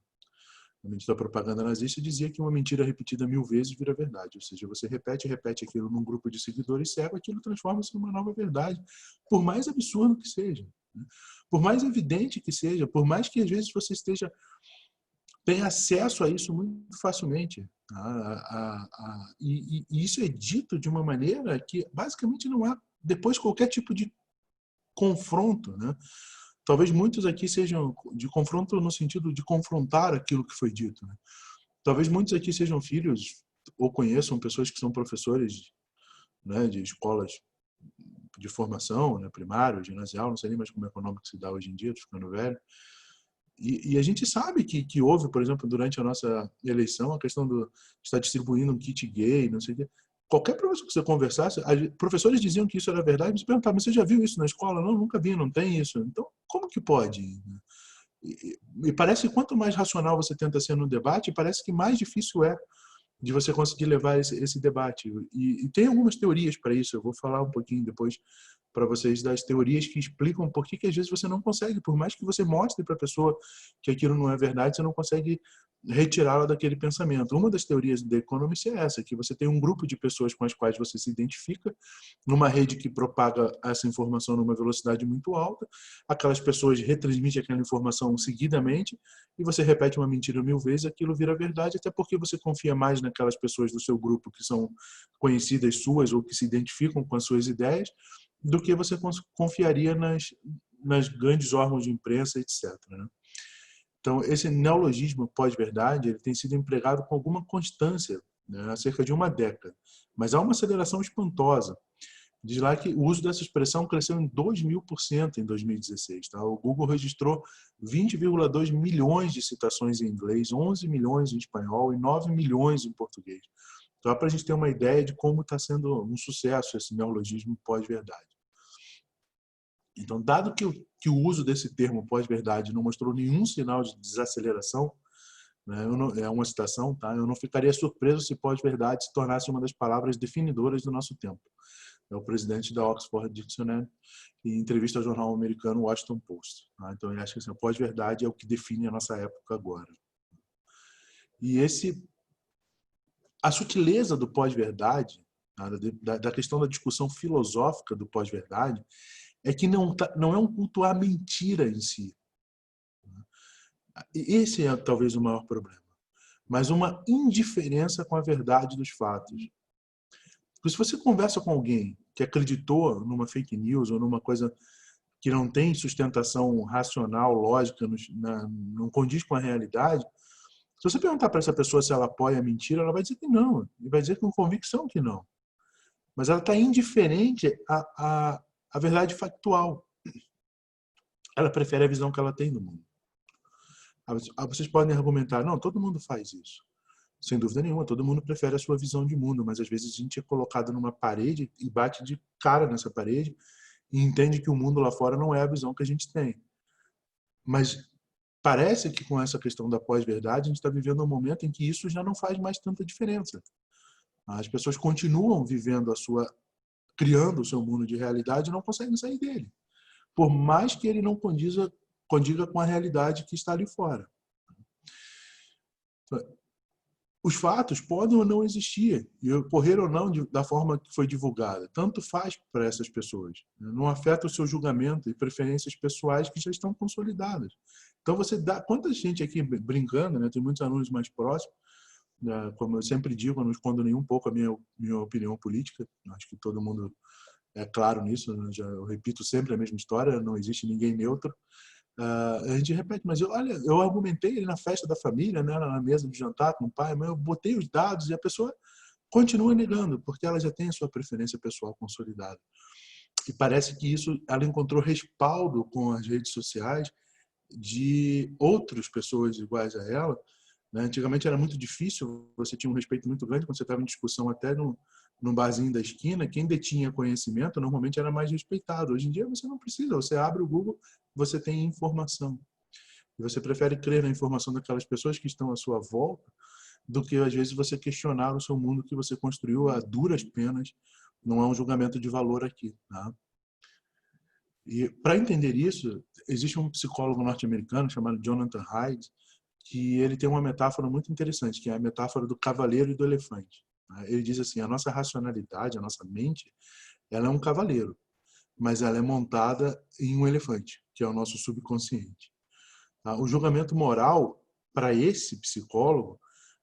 no mente da propaganda nazista, dizia que uma mentira repetida 1000 vezes vira verdade. Ou seja, você repete aquilo num grupo de seguidores cego, aquilo transforma-se numa nova verdade, por mais absurdo que seja, né? Por mais evidente que seja, por mais que às vezes você tenha acesso a isso muito facilmente. E isso é dito de uma maneira que basicamente não há depois qualquer tipo de confronto, né? Talvez muitos aqui sejam de confronto no sentido de confrontar aquilo que foi dito, né? Talvez muitos aqui sejam filhos ou conheçam pessoas que são professores, né, de escolas de formação, né, primário, ginasial, não sei nem mais como é que é o nome que se dá hoje em dia, tô ficando velho. E a gente sabe que houve, por exemplo, durante a nossa eleição, a questão de estar distribuindo um kit gay, não sei o quê. Qualquer professor que você conversasse, professores diziam que isso era verdade, você perguntava, mas você já viu isso na escola? Não, nunca vi, não tem isso. Então, como que pode? E parece que quanto mais racional você tenta ser no debate, parece que mais difícil é de você conseguir levar esse debate. E tem algumas teorias para isso, eu vou falar um pouquinho depois para vocês das teorias que explicam por que às vezes você não consegue, por mais que você mostre para a pessoa que aquilo não é verdade, você não consegue retirá-la daquele pensamento. Uma das teorias do The Economist é essa, que você tem um grupo de pessoas com as quais você se identifica, numa rede que propaga essa informação numa velocidade muito alta, aquelas pessoas retransmitem aquela informação seguidamente, e você repete uma mentira 1000 vezes, aquilo vira verdade, até porque você confia mais naquelas pessoas do seu grupo que são conhecidas suas ou que se identificam com as suas ideias, do que você confiaria nas grandes órgãos de imprensa, etc. Né? Então, esse neologismo pós-verdade ele tem sido empregado com alguma constância, né, há cerca de uma década. Mas há uma aceleração espantosa. Diz lá que o uso dessa expressão cresceu em 2000% em 2016. Tá? O Google registrou 20,2 milhões de citações em inglês, 11 milhões em espanhol e 9 milhões em português. Então, para a gente ter uma ideia de como está sendo um sucesso esse neologismo pós-verdade. Então, dado que o uso desse termo pós-verdade não mostrou nenhum sinal de desaceleração, né, é uma citação, tá? Eu não ficaria surpreso se pós-verdade se tornasse uma das palavras definidoras do nosso tempo. É o presidente da Oxford Dictionary, em entrevista ao jornal americano Washington Post. Tá? Então, ele acha que assim, a pós-verdade é o que define a nossa época agora. E a sutileza do pós-verdade, tá? da questão da discussão filosófica do pós-verdade, é que não é um culto à mentira em si. Esse é talvez o maior problema. Mas uma indiferença com a verdade dos fatos. Porque se você conversa com alguém que acreditou numa fake news ou numa coisa que não tem sustentação racional, lógica, não condiz com a realidade, se você perguntar para essa pessoa se ela apoia a mentira, ela vai dizer que não. E vai dizer com convicção que não. Mas ela está indiferente à verdade factual. Ela prefere a visão que ela tem do mundo. Vocês podem argumentar, não, todo mundo faz isso. Sem dúvida nenhuma, todo mundo prefere a sua visão de mundo, mas às vezes a gente é colocado numa parede e bate de cara nessa parede e entende que o mundo lá fora não é a visão que a gente tem. Mas parece que com essa questão da pós-verdade, a gente está vivendo um momento em que isso já não faz mais tanta diferença. As pessoas continuam vivendo criando o seu mundo de realidade e não conseguem sair dele. Por mais que ele não condiga com a realidade que está ali fora. Os fatos podem ou não existir e ocorrer ou não da forma que foi divulgada. Tanto faz para essas pessoas. Não afeta o seu julgamento e preferências pessoais que já estão consolidadas. Então, quanta gente aqui brincando, né? Tem muitos alunos mais próximos, né? Como eu sempre digo, eu não escondo nem um pouco a minha opinião política. Acho que todo mundo é claro nisso. Né? Eu repito sempre a mesma história, não existe ninguém neutro. A gente repete, mas olha, eu argumentei ele na festa da família, né, na mesa de jantar com o pai, mas eu botei os dados e a pessoa continua negando, porque ela já tem a sua preferência pessoal consolidada. E parece que ela encontrou respaldo com as redes sociais de outras pessoas iguais a ela. Né? Antigamente era muito difícil, você tinha um respeito muito grande quando você estava em discussão até num barzinho da esquina, quem detinha conhecimento normalmente era mais respeitado. Hoje em dia você não precisa, você abre o Google, você tem informação. E você prefere crer na informação daquelas pessoas que estão à sua volta do que, às vezes, você questionar o seu mundo que você construiu a duras penas. Não é um julgamento de valor aqui. Tá? E, para entender isso, existe um psicólogo norte-americano chamado Jonathan Haidt, que ele tem uma metáfora muito interessante, que é a metáfora do cavaleiro e do elefante. Ele diz assim, a nossa racionalidade, a nossa mente, ela é um cavaleiro, mas ela é montada em um elefante, que é o nosso subconsciente. O julgamento moral, para esse psicólogo,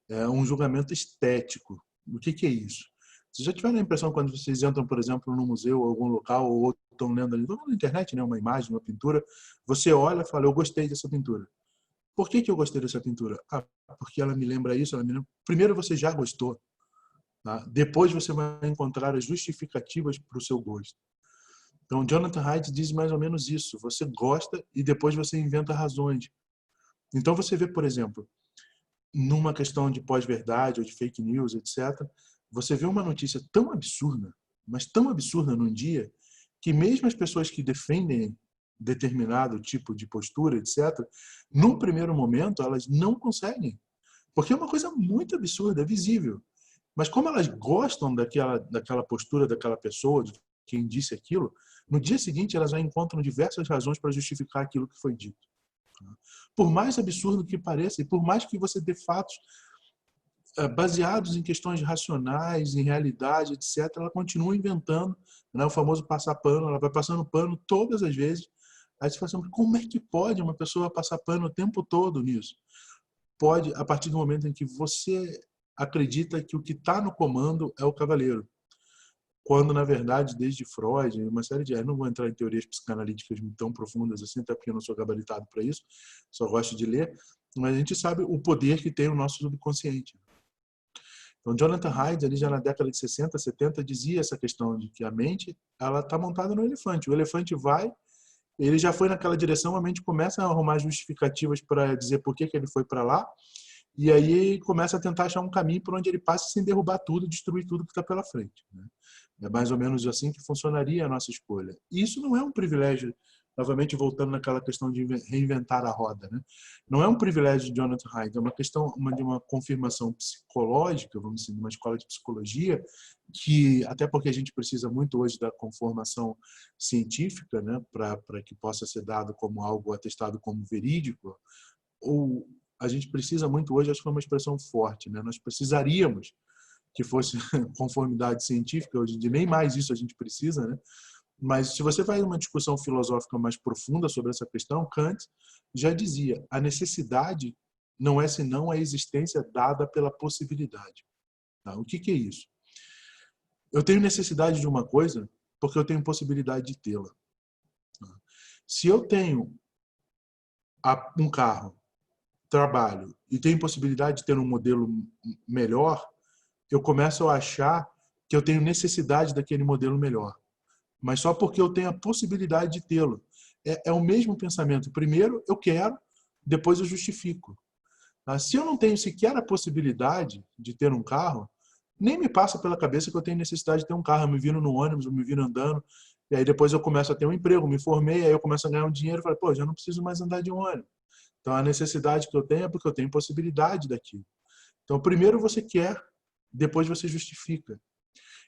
é um julgamento estético. O que é isso? Vocês já tiveram a impressão quando vocês entram, por exemplo, num museu ou algum local, ou estão lendo ali, na internet, né, uma imagem, uma pintura, você olha e fala, eu gostei dessa pintura. Por que eu gostei dessa pintura? Porque ela me lembra isso, ela me lembra... Primeiro você já gostou. Tá? Depois você vai encontrar as justificativas para o seu gosto. Então, Jonathan Haidt diz mais ou menos isso. Você gosta e depois você inventa razões. Então, você vê, por exemplo, numa questão de pós-verdade ou de fake news, etc., você vê uma notícia tão absurda, mas tão absurda num dia, que mesmo as pessoas que defendem determinado tipo de postura, etc., no primeiro momento, elas não conseguem. Porque é uma coisa muito absurda, é visível. Mas como elas gostam daquela postura daquela pessoa, de quem disse aquilo, no dia seguinte elas já encontram diversas razões para justificar aquilo que foi dito. Por mais absurdo que pareça, e por mais que você dê fatos baseados em questões racionais, em realidade, etc., ela continua inventando, né, o famoso passar pano, ela vai passando pano todas as vezes. Aí você fala assim, como é que pode uma pessoa passar pano o tempo todo nisso? Pode, a partir do momento em que você acredita que o que está no comando é o cavaleiro. Quando, na verdade, desde Freud, uma série de... não vou entrar em teorias psicanalíticas tão profundas assim, até porque eu não sou gabaritado para isso, só gosto de ler, mas a gente sabe o poder que tem o nosso subconsciente. Então, Jonathan Haidt, ali já na década de 60, 70, dizia essa questão de que a mente ela está montada no elefante. O elefante vai, ele já foi naquela direção, a mente começa a arrumar justificativas para dizer por que ele foi para lá, e aí começa a tentar achar um caminho por onde ele passa sem derrubar tudo, destruir tudo que está pela frente. Né? É mais ou menos assim que funcionaria a nossa escolha. E isso não é um privilégio, novamente voltando naquela questão de reinventar a roda. Né? Não é um privilégio de Jonathan Haidt, é uma questão de uma confirmação psicológica, vamos dizer, de uma escola de psicologia, que, até porque a gente precisa muito hoje da conformação científica, né, para que possa ser dado como algo atestado como verídico, ou a gente precisa muito hoje, acho que é uma expressão forte, né? Nós precisaríamos que fosse conformidade científica, hoje em dia nem mais isso a gente precisa, né? Mas se você vai numa discussão filosófica mais profunda sobre essa questão, Kant já dizia, a necessidade não é senão a existência dada pela possibilidade. Tá? O que é isso? Eu tenho necessidade de uma coisa porque eu tenho possibilidade de tê-la. Se eu tenho um carro, trabalho e tenho possibilidade de ter um modelo melhor, eu começo a achar que eu tenho necessidade daquele modelo melhor. Mas só porque eu tenho a possibilidade de tê-lo. É o mesmo pensamento. Primeiro eu quero, depois eu justifico. Se eu não tenho sequer a possibilidade de ter um carro, nem me passa pela cabeça que eu tenho necessidade de ter um carro. Eu me viro no ônibus, eu me viro andando, e aí depois eu começo a ter um emprego, me formei, aí eu começo a ganhar um dinheiro e falo, pô, já não preciso mais andar de ônibus. Então, a necessidade que eu tenho é porque eu tenho possibilidade daquilo. Então, primeiro você quer, depois você justifica.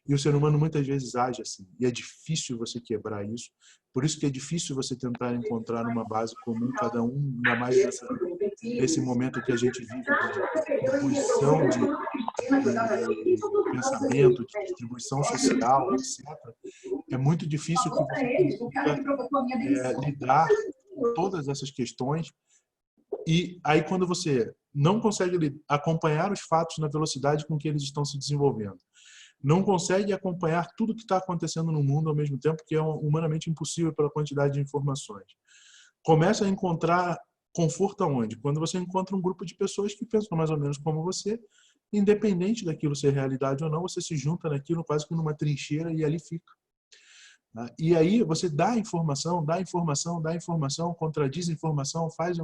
E o ser humano muitas vezes age assim. E é difícil você quebrar isso. Por isso que é difícil você tentar encontrar uma base comum, cada um, ainda mais nesse momento que a gente vive de distribuição de pensamento, de distribuição social, etc. É muito difícil que você consiga lidar com todas essas questões. E aí, quando você não consegue acompanhar os fatos na velocidade com que eles estão se desenvolvendo, não consegue acompanhar tudo que está acontecendo no mundo ao mesmo tempo, que é humanamente impossível pela quantidade de informações, começa a encontrar conforto aonde? Quando você encontra um grupo de pessoas que pensam mais ou menos como você, independente daquilo ser realidade ou não, você se junta naquilo quase que numa trincheira e ali fica. E aí você dá informação, contradiz informação, faz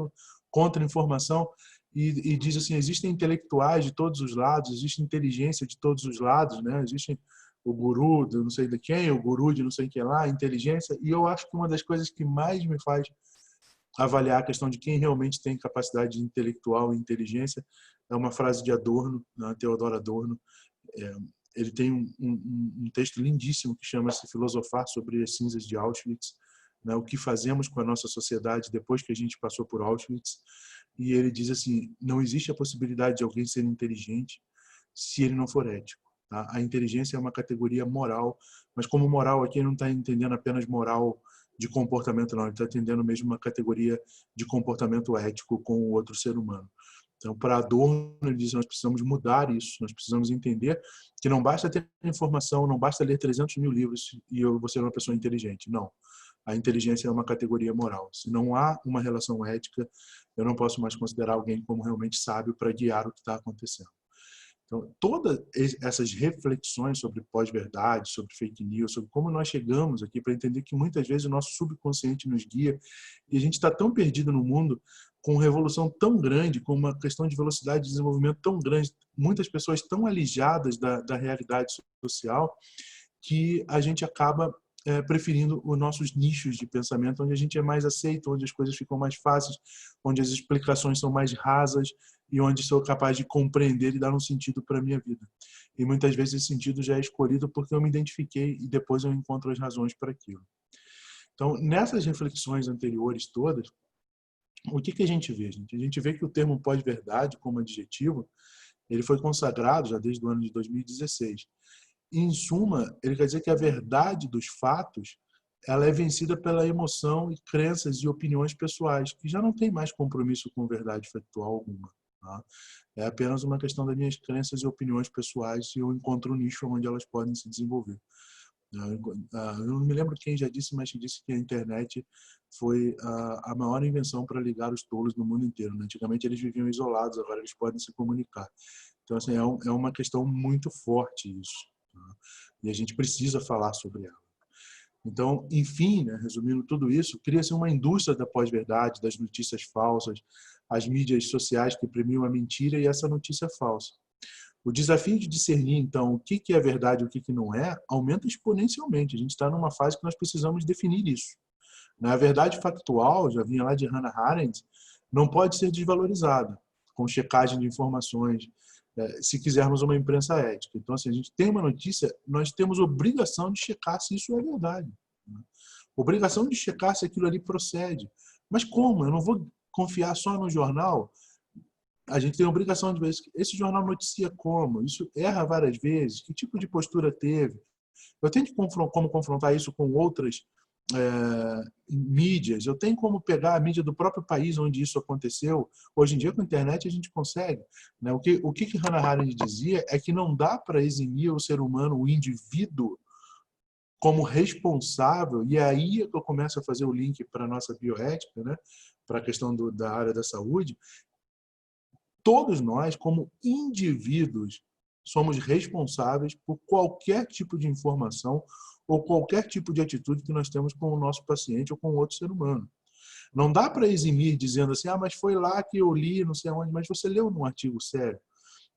contra-informação e diz assim, existem intelectuais de todos os lados, existe inteligência de todos os lados, né? Existe o guru de não sei de quem, o guru de não sei o que lá, inteligência. E eu acho que uma das coisas que mais me faz avaliar a questão de quem realmente tem capacidade intelectual e inteligência é uma frase de Adorno, né? Theodor Adorno. Ele tem um texto lindíssimo que chama-se Filosofar sobre as cinzas de Auschwitz, né? O que fazemos com a nossa sociedade depois que a gente passou por Auschwitz. E ele diz assim, não existe a possibilidade de alguém ser inteligente se ele não for ético. Tá? A inteligência é uma categoria moral, mas como moral aqui ele não está entendendo apenas moral de comportamento, não. Ele está entendendo mesmo uma categoria de comportamento ético com o outro ser humano. Então, para Adorno, ele diz, nós precisamos mudar isso, nós precisamos entender que não basta ter informação, não basta ler 300 mil livros e eu vou ser uma pessoa inteligente. Não. A inteligência é uma categoria moral. Se não há uma relação ética, eu não posso mais considerar alguém como realmente sábio para guiar o que está acontecendo. Então, todas essas reflexões sobre pós-verdade, sobre fake news, sobre como nós chegamos aqui para entender que muitas vezes o nosso subconsciente nos guia e a gente está tão perdido no mundo com revolução tão grande, com uma questão de velocidade de desenvolvimento tão grande, muitas pessoas tão alijadas da realidade social que a gente acaba preferindo os nossos nichos de pensamento, onde a gente é mais aceito, onde as coisas ficam mais fáceis, onde as explicações são mais rasas e onde sou capaz de compreender e dar um sentido para a minha vida. E muitas vezes esse sentido já é escolhido porque eu me identifiquei e depois eu encontro as razões para aquilo. Então, nessas reflexões anteriores todas, o que a gente vê, gente? A gente vê que o termo pós-verdade, como adjetivo, ele foi consagrado já desde o ano de 2016. E, em suma, ele quer dizer que a verdade dos fatos ela é vencida pela emoção e crenças e opiniões pessoais, que já não tem mais compromisso com verdade factual alguma. Tá? É apenas uma questão das minhas crenças e opiniões pessoais e eu encontro um nicho onde elas podem se desenvolver. Eu não me lembro quem já disse, mas disse que a internet foi a maior invenção para ligar os tolos no mundo inteiro. Antigamente eles viviam isolados, agora eles podem se comunicar. Então, assim, é uma questão muito forte isso. Tá? E a gente precisa falar sobre ela. Então, enfim, né, resumindo tudo isso, cria-se uma indústria da pós-verdade, das notícias falsas, as mídias sociais que premiam a mentira e essa notícia falsa. O desafio de discernir, então, o que é verdade e o que não é, aumenta exponencialmente. A gente está numa fase que nós precisamos definir isso. A verdade factual, já vinha lá de Hannah Arendt, não pode ser desvalorizada com checagem de informações, se quisermos uma imprensa ética. Então, se a gente tem uma notícia, nós temos obrigação de checar se isso é verdade. Obrigação de checar se aquilo ali procede. Mas como? Eu não vou confiar só no jornal? A gente tem a obrigação de ver esse jornal noticia como, isso erra várias vezes, que tipo de postura teve. Eu tenho como confrontar isso com outras mídias, eu tenho como pegar a mídia do próprio país onde isso aconteceu. Hoje em dia, com a internet, a gente consegue. Né? O que Hannah Arendt dizia é que não dá para eximir o ser humano, o indivíduo, como responsável, e aí é que eu começo a fazer o link para a nossa bioética, né? Para a questão da área da saúde. Todos nós, como indivíduos, somos responsáveis por qualquer tipo de informação ou qualquer tipo de atitude que nós temos com o nosso paciente ou com outro ser humano. Não dá para eximir dizendo assim, mas foi lá que eu li, não sei onde, mas você leu num artigo sério.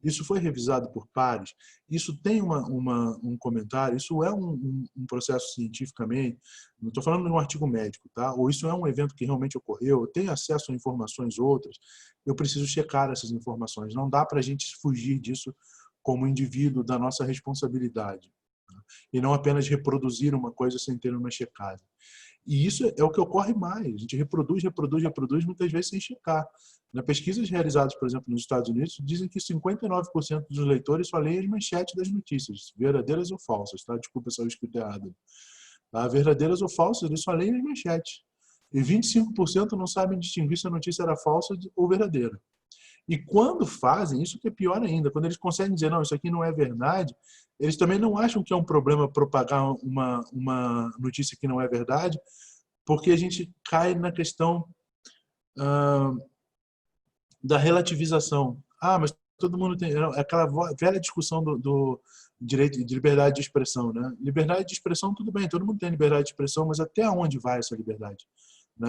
Isso foi revisado por pares, isso tem um comentário, isso é um processo cientificamente, não estou falando de um artigo médico, tá? Ou isso é um evento que realmente ocorreu, eu tenho acesso a informações outras, eu preciso checar essas informações. Não dá para a gente fugir disso como indivíduo da nossa responsabilidade. Tá? E não apenas reproduzir uma coisa sem ter uma checagem. E isso é o que ocorre mais. A gente reproduz, muitas vezes sem checar. Nas pesquisas realizadas, por exemplo, nos Estados Unidos, dizem que 59% dos leitores só leem as manchetes das notícias, verdadeiras ou falsas. Tá? Desculpa se eu escutei errado. Tá? Verdadeiras ou falsas, eles só leem as manchetes. E 25% não sabem distinguir se a notícia era falsa ou verdadeira. E quando fazem, isso que é pior ainda, quando eles conseguem dizer, não, isso aqui não é verdade, eles também não acham que é um problema propagar uma notícia que não é verdade, porque a gente cai na questão da relativização. Mas todo mundo tem... É aquela velha discussão do direito de liberdade de expressão. Né? Liberdade de expressão, tudo bem, todo mundo tem liberdade de expressão, mas até onde vai essa liberdade?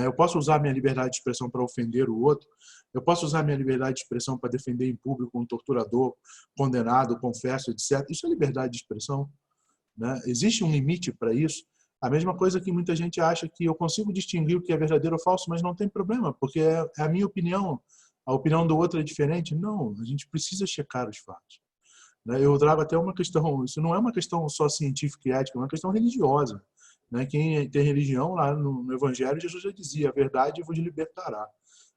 Eu posso usar minha liberdade de expressão para ofender o outro, eu posso usar minha liberdade de expressão para defender em público um torturador, condenado, confesso, etc. Isso é liberdade de expressão. Né? Existe um limite para isso. A mesma coisa que muita gente acha que eu consigo distinguir o que é verdadeiro ou falso, mas não tem problema, porque é a minha opinião, a opinião do outro é diferente. Não, a gente precisa checar os fatos. Eu trago até uma questão, isso não é uma questão só científica e ética, é uma questão religiosa. Quem tem religião, lá no Evangelho, Jesus já dizia, a verdade vos libertará.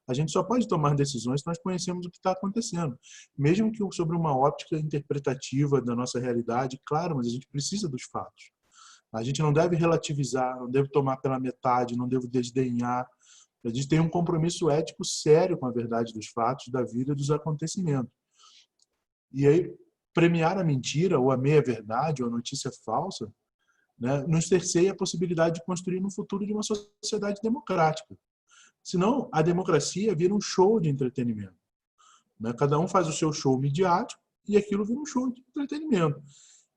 A gente só pode tomar decisões se nós conhecemos o que está acontecendo. Mesmo que sobre uma óptica interpretativa da nossa realidade, claro, mas a gente precisa dos fatos. A gente não deve relativizar, não deve tomar pela metade, não deve desdenhar. A gente tem um compromisso ético sério com a verdade dos fatos, da vida e dos acontecimentos. E aí, premiar a mentira, ou a meia-verdade, ou a notícia falsa, né, nos cerceia a possibilidade de construir no futuro de uma sociedade democrática. Senão, a democracia vira um show de entretenimento. Né? Cada um faz o seu show midiático e aquilo vira um show de entretenimento,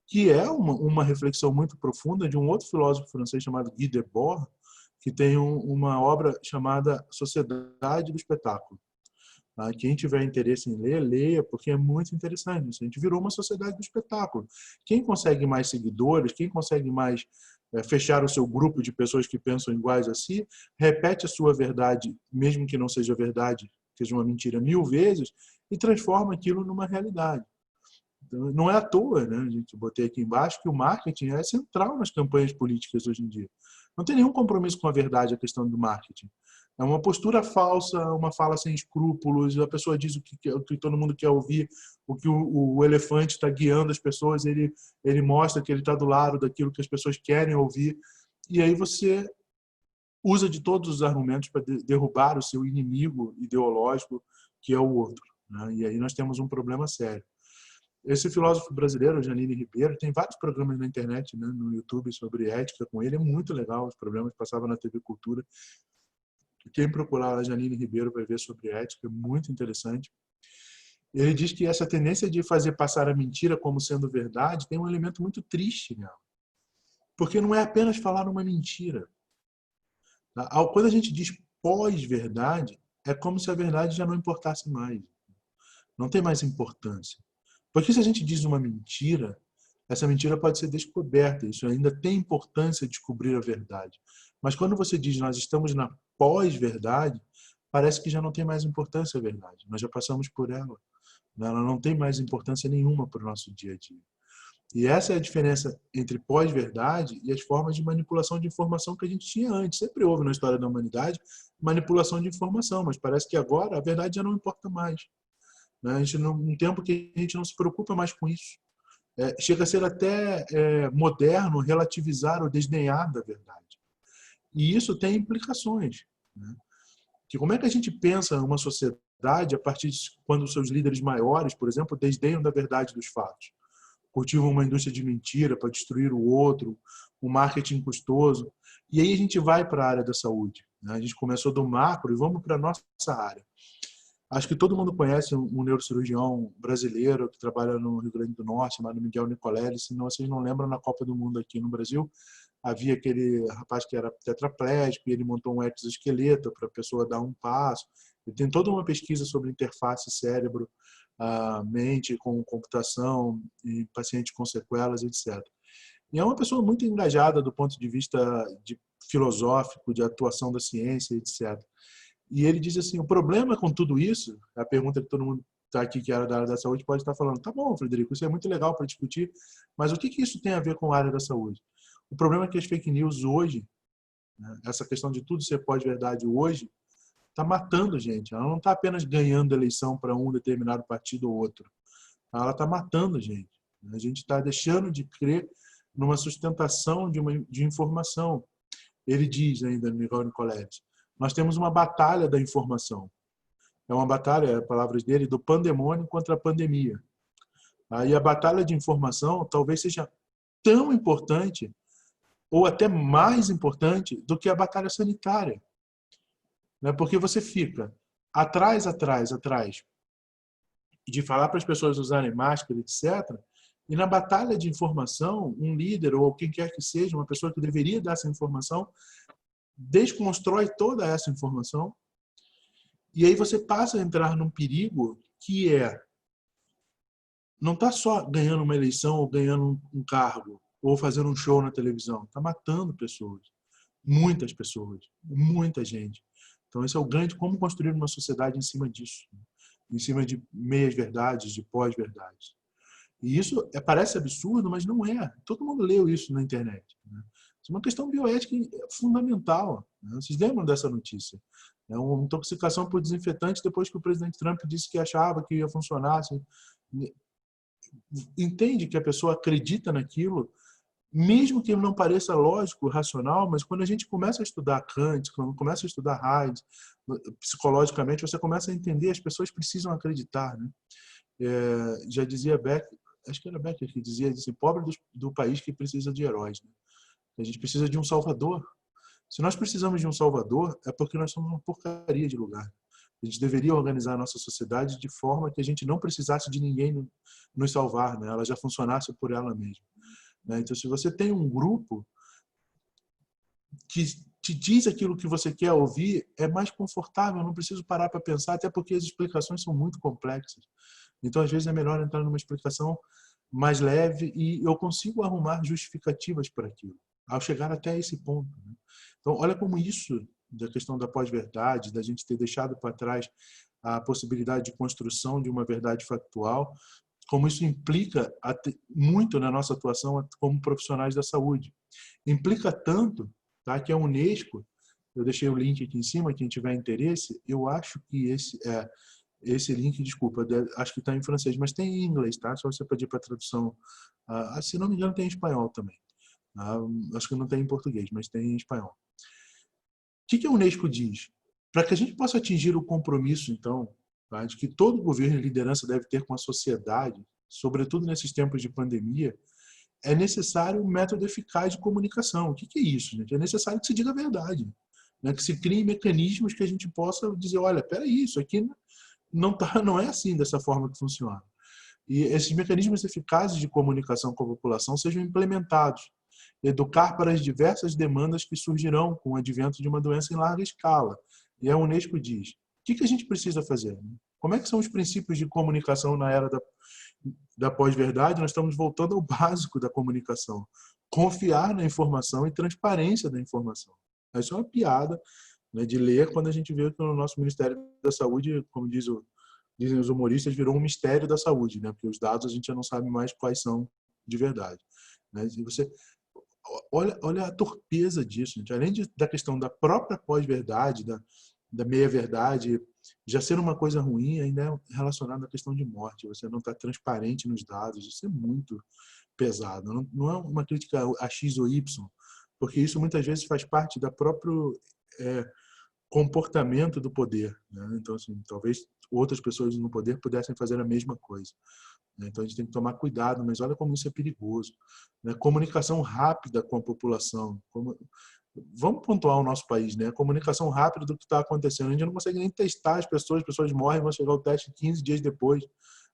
que é uma reflexão muito profunda de um outro filósofo francês chamado Guy Debord, que tem uma obra chamada Sociedade do Espetáculo. Quem tiver interesse em ler, leia, porque é muito interessante. A gente virou uma sociedade do espetáculo. Quem consegue mais seguidores, quem consegue mais fechar o seu grupo de pessoas que pensam iguais a si, repete a sua verdade, mesmo que não seja verdade seja uma mentira 1000 vezes, e transforma aquilo numa realidade. Então, não é à toa, né? A gente botei aqui embaixo que o marketing é central nas campanhas políticas hoje em dia. Não tem nenhum compromisso com a verdade a questão do marketing. É uma postura falsa, uma fala sem escrúpulos, a pessoa diz o que todo mundo quer ouvir, o que o elefante está guiando as pessoas, ele mostra que ele está do lado daquilo que as pessoas querem ouvir, e aí você usa de todos os argumentos para derrubar o seu inimigo ideológico, que é o outro, né? E aí nós temos um problema sério. Esse filósofo brasileiro, Janine Ribeiro, tem vários programas na internet, né, no YouTube sobre ética com ele, é muito legal, os programas passavam na TV Cultura. Quem procurar a Janine Ribeiro vai ver sobre ética, é muito interessante. Ele diz que essa tendência de fazer passar a mentira como sendo verdade tem um elemento muito triste nela. Porque não é apenas falar uma mentira. Quando a gente diz pós-verdade, é como se a verdade já não importasse mais. Não tem mais importância. Porque se a gente diz uma mentira, essa mentira pode ser descoberta. Isso ainda tem importância descobrir a verdade. Mas quando você diz nós estamos na pós-verdade, parece que já não tem mais importância a verdade. Nós já passamos por ela. Ela não tem mais importância nenhuma para o nosso dia a dia. E essa é a diferença entre pós-verdade e as formas de manipulação de informação que a gente tinha antes. Sempre houve na história da humanidade manipulação de informação, mas parece que agora a verdade já não importa mais. A gente um tempo que a gente não se preocupa mais com isso. Chega a ser até moderno relativizar ou desdenhar da verdade. E isso tem implicações, né? Que como é que a gente pensa uma sociedade a partir de quando os seus líderes maiores, por exemplo, desdenham da verdade dos fatos? Cultivam uma indústria de mentira para destruir o outro, um marketing custoso. E aí a gente vai para a área da saúde, né? A gente começou do macro e vamos para a nossa área. Acho que todo mundo conhece um neurocirurgião brasileiro que trabalha no Rio Grande do Norte, chamado Miguel Nicoleles. Se não, vocês não lembram, na Copa do Mundo aqui no Brasil, havia aquele rapaz que era tetraplégico e ele montou um exoesqueleto para a pessoa dar um passo. Ele tem toda uma pesquisa sobre interface cérebro, mente com computação, e paciente com sequelas, etc. E é uma pessoa muito engajada do ponto de vista filosófico, de atuação da ciência, etc. E ele diz assim, o problema com tudo isso, a pergunta que todo mundo está aqui que era da área da saúde pode estar falando, tá bom, Frederico, isso é muito legal para discutir, mas o que isso tem a ver com a área da saúde? O problema é que as fake news hoje, né, essa questão de tudo ser pós-verdade hoje, está matando gente. Ela não está apenas ganhando eleição para um determinado partido ou outro. Ela está matando gente. A gente está deixando de crer numa sustentação de informação. Ele diz ainda, Miguel Nicoleles, nós temos uma batalha da informação. É uma batalha, palavras dele, do pandemônio contra a pandemia. E a batalha de informação talvez seja tão importante ou até mais importante do que a batalha sanitária. Porque você fica atrás de falar para as pessoas usarem máscara, etc. E na batalha de informação, um líder ou quem quer que seja, uma pessoa que deveria dar essa informação, desconstrói toda essa informação. E aí você passa a entrar num perigo que não está só ganhando uma eleição ou ganhando um cargo ou fazendo um show na televisão, está matando pessoas, muitas pessoas, muita gente. Então esse é o grande como construir uma sociedade em cima disso, em cima de meias verdades, de pós-verdades. E isso parece absurdo, mas não é. Todo mundo leu isso na internet, né? Isso é uma questão bioética fundamental, né? Vocês lembram dessa notícia? É uma intoxicação por desinfetante depois que o presidente Trump disse que achava que ia funcionar. Assim, entende que a pessoa acredita naquilo, mesmo que não pareça lógico, racional, mas quando a gente começa a estudar Kant, quando começa a estudar Heidegger, psicologicamente, você começa a entender, as pessoas precisam acreditar, né? Já dizia Becker, acho que era Becker que dizia assim, pobre do país que precisa de heróis, né? A gente precisa de um salvador. Se nós precisamos de um salvador, é porque nós somos uma porcaria de lugar. A gente deveria organizar a nossa sociedade de forma que a gente não precisasse de ninguém nos salvar, né? Ela já funcionasse por ela mesma, né? Então, se você tem um grupo que te diz aquilo que você quer ouvir, é mais confortável, eu não preciso parar para pensar, até porque as explicações são muito complexas. Então, às vezes, é melhor entrar numa explicação mais leve e eu consigo arrumar justificativas para aquilo, ao chegar até esse ponto, né? Então, olha como isso, da questão da pós-verdade, da gente ter deixado para trás a possibilidade de construção de uma verdade factual, como isso implica muito na nossa atuação como profissionais da saúde. Implica tanto, tá, que a Unesco, eu deixei o link aqui em cima, quem tiver interesse, eu acho que esse link, desculpa, acho que está em francês, mas tem em inglês, tá? Só você pedir para tradução. Se não me engano, tem em espanhol também. Acho que não tem em português, mas tem em espanhol. O que a Unesco diz? Para que a gente possa atingir o compromisso, então, tá, de que todo governo e liderança deve ter com a sociedade, sobretudo nesses tempos de pandemia, é necessário um método eficaz de comunicação. O que é isso, gente? É necessário que se diga a verdade, né? Que se criem mecanismos que a gente possa dizer, olha, peraí, isso aqui não é assim, dessa forma que funciona. E esses mecanismos eficazes de comunicação com a população sejam implementados. Educar para as diversas demandas que surgirão com o advento de uma doença em larga escala. E a Unesco diz, o que a gente precisa fazer? Como é que são os princípios de comunicação na era da pós-verdade? Nós estamos voltando ao básico da comunicação. Confiar na informação e transparência da informação. Isso é uma piada, né, de ler quando a gente vê que no nosso Ministério da Saúde, como dizem os humoristas, virou um mistério da saúde, né? Porque os dados a gente já não sabe mais quais são de verdade, né? E você olha a torpeza disso, gente. Além da questão da própria pós-verdade, da meia-verdade, já ser uma coisa ruim, ainda é relacionado à questão de morte. Você não está transparente nos dados, isso é muito pesado. Não é uma crítica a X ou Y, porque isso muitas vezes faz parte da próprio comportamento do poder, né? Então, assim, talvez outras pessoas no poder pudessem fazer a mesma coisa, né? Então, a gente tem que tomar cuidado, mas olha como isso é perigoso, né? Comunicação rápida com a população. Vamos pontuar o nosso país, né? Comunicação rápida do que está acontecendo. A gente não consegue nem testar as pessoas morrem, vão chegar ao teste 15 dias depois,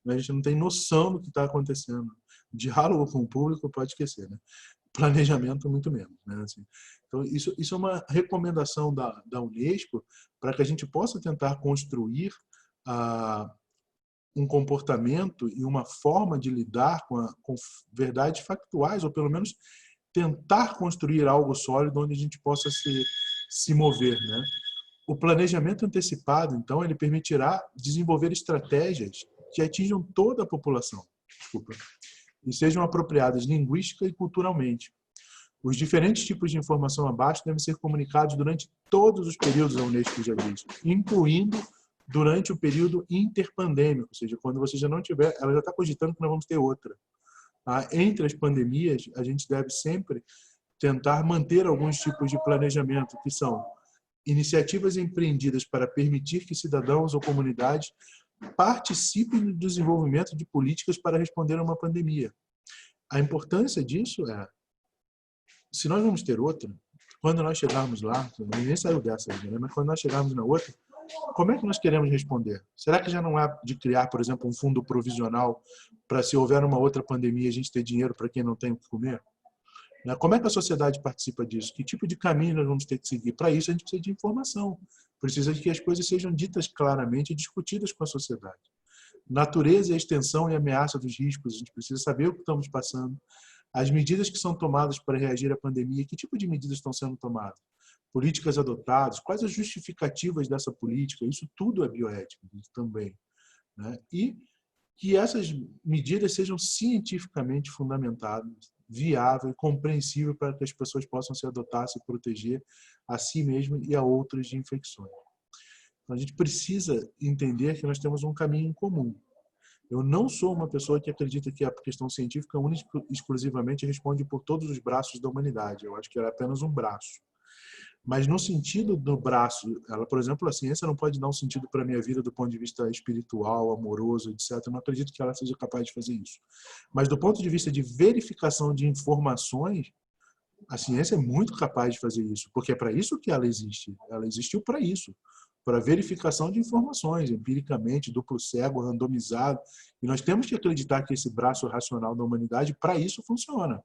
né? A gente não tem noção do que está acontecendo. Diálogo com o público, pode esquecer, né? Planejamento muito menos, né? Assim, então isso é uma recomendação da Unesco para que a gente possa tentar construir um comportamento e uma forma de lidar com verdades factuais, ou pelo menos tentar construir algo sólido onde a gente possa se mover, né? O planejamento antecipado, então, ele permitirá desenvolver estratégias que atinjam toda a população, desculpa, e sejam apropriadas linguística e culturalmente. Os diferentes tipos de informação abaixo devem ser comunicados durante todos os períodos, a Unesco já diz, incluindo durante o período interpandêmico, ou seja, quando você já não tiver, ela já está cogitando que nós vamos ter outra. Entre as pandemias, a gente deve sempre tentar manter alguns tipos de planejamento, que são iniciativas empreendidas para permitir que cidadãos ou comunidades participem do desenvolvimento de políticas para responder a uma pandemia. A importância disso é, se nós vamos ter outra, quando nós chegarmos lá, ninguém saiu dessa ainda, né? Mas quando nós chegarmos na outra, como é que nós queremos responder? Será que já não é de criar, por exemplo, um fundo provisional para, se houver uma outra pandemia, a gente ter dinheiro para quem não tem o que comer? Como é que a sociedade participa disso? Que tipo de caminho nós vamos ter que seguir? Para isso, a gente precisa de informação. Precisa de que as coisas sejam ditas claramente e discutidas com a sociedade. Natureza, extensão e ameaça dos riscos. A gente precisa saber o que estamos passando. As medidas que são tomadas para reagir à pandemia, que tipo de medidas estão sendo tomadas? Políticas adotadas, quais as justificativas dessa política? Isso tudo é bioética também, né? E que essas medidas sejam cientificamente fundamentadas, viável e compreensível para que as pessoas possam se adotar, se proteger a si mesmo e a outras de infecções. Então, a gente precisa entender que nós temos um caminho em comum. Eu não sou uma pessoa que acredita que a questão científica única e exclusivamente responde por todos os braços da humanidade. Eu acho que ela é apenas um braço. Mas no sentido do braço, ela, por exemplo, a ciência não pode dar um sentido para a minha vida do ponto de vista espiritual, amoroso, etc. Eu não acredito que ela seja capaz de fazer isso. Mas do ponto de vista de verificação de informações, a ciência é muito capaz de fazer isso, porque é para isso que ela existe. Ela existiu para isso, para verificação de informações, empiricamente, duplo cego, randomizado. E nós temos que acreditar que esse braço racional da humanidade, para isso, funciona.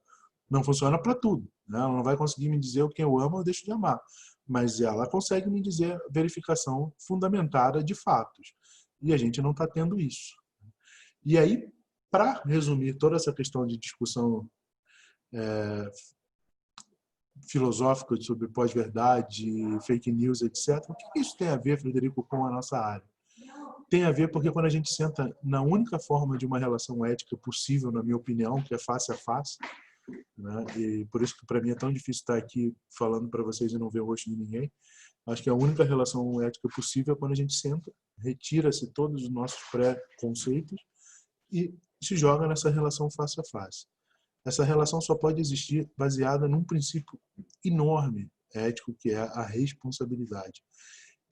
Não funciona para tudo, né? Ela não vai conseguir me dizer o que eu amo ou deixo de amar, mas ela consegue me dizer verificação fundamentada de fatos. E a gente não está tendo isso. E aí, para resumir toda essa questão de discussão filosófica sobre pós-verdade, fake news, etc., o que isso tem a ver, Frederico, com a nossa área? tem a ver porque quando a gente senta na única forma de uma relação ética possível, na minha opinião, que é face a face, né? E por isso que para mim é tão difícil estar aqui falando para vocês e não ver o rosto de ninguém. Acho que a única relação ética possível é quando a gente senta, retira-se todos os nossos pré-conceitos e se joga nessa relação face a face. Essa relação só pode existir baseada num princípio enorme ético, que é a responsabilidade.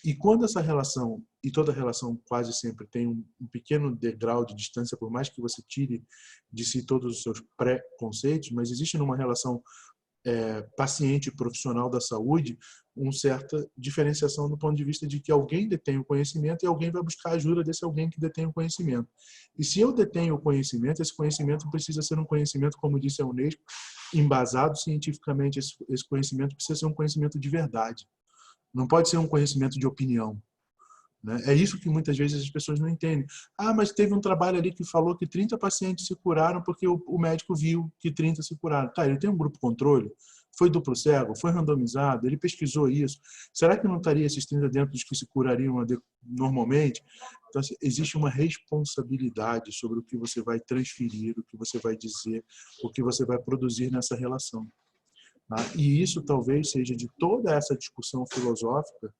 E quando essa relação, e toda relação quase sempre tem um pequeno degrau de distância, por mais que você tire de si todos os seus pré-conceitos, mas existe numa relação paciente profissional da saúde uma certa diferenciação do ponto de vista de que alguém detém o conhecimento e alguém vai buscar a ajuda desse alguém que detém o conhecimento. E se eu detenho o conhecimento, esse conhecimento precisa ser um conhecimento, como disse a Unesco, embasado cientificamente. Esse conhecimento precisa ser um conhecimento de verdade. Não pode ser um conhecimento de opinião. Né? É isso que muitas vezes as pessoas não entendem. Ah, mas teve um trabalho ali que falou que 30 pacientes se curaram porque o médico viu que 30 se curaram. Tá, ele tem um grupo controle? Foi duplo cego? Foi randomizado? Ele pesquisou isso? Será que não estaria esses 30 dentro dos que se curariam normalmente? Então, assim, existe uma responsabilidade sobre o que você vai transferir, o que você vai dizer, o que você vai produzir nessa relação. Tá? E isso talvez seja de toda essa discussão filosófica,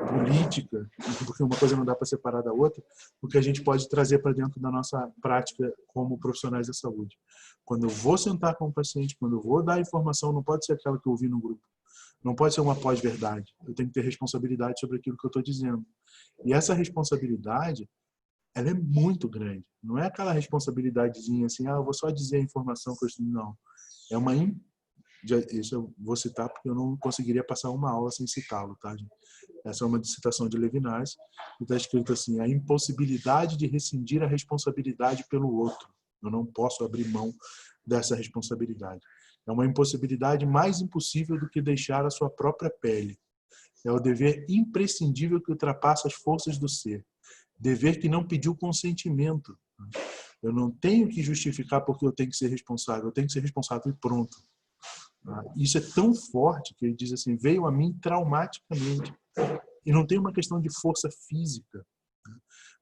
política, porque uma coisa não dá para separar da outra, o que a gente pode trazer para dentro da nossa prática como profissionais da saúde. Quando eu vou sentar com o paciente, quando eu vou dar informação, não pode ser aquela que eu ouvi no grupo. Não pode ser uma pós-verdade. Eu tenho que ter responsabilidade sobre aquilo que eu estou dizendo. E essa responsabilidade, ela é muito grande. Não é aquela responsabilidadezinha assim, eu vou só dizer a informação que eu estou... Não. É uma... Isso eu vou citar porque eu não conseguiria passar uma aula sem citá-lo, tá, gente? Essa é uma citação de Levinas, que está escrito assim: a impossibilidade de rescindir a responsabilidade pelo outro. Eu não posso abrir mão dessa responsabilidade. É uma impossibilidade mais impossível do que deixar a sua própria pele. É o dever imprescindível que ultrapassa as forças do ser. Dever que não pediu consentimento. Eu não tenho que justificar porque eu tenho que ser responsável. Eu tenho que ser responsável e pronto. Isso é tão forte que ele diz assim: veio a mim traumaticamente. E não tem uma questão de força física.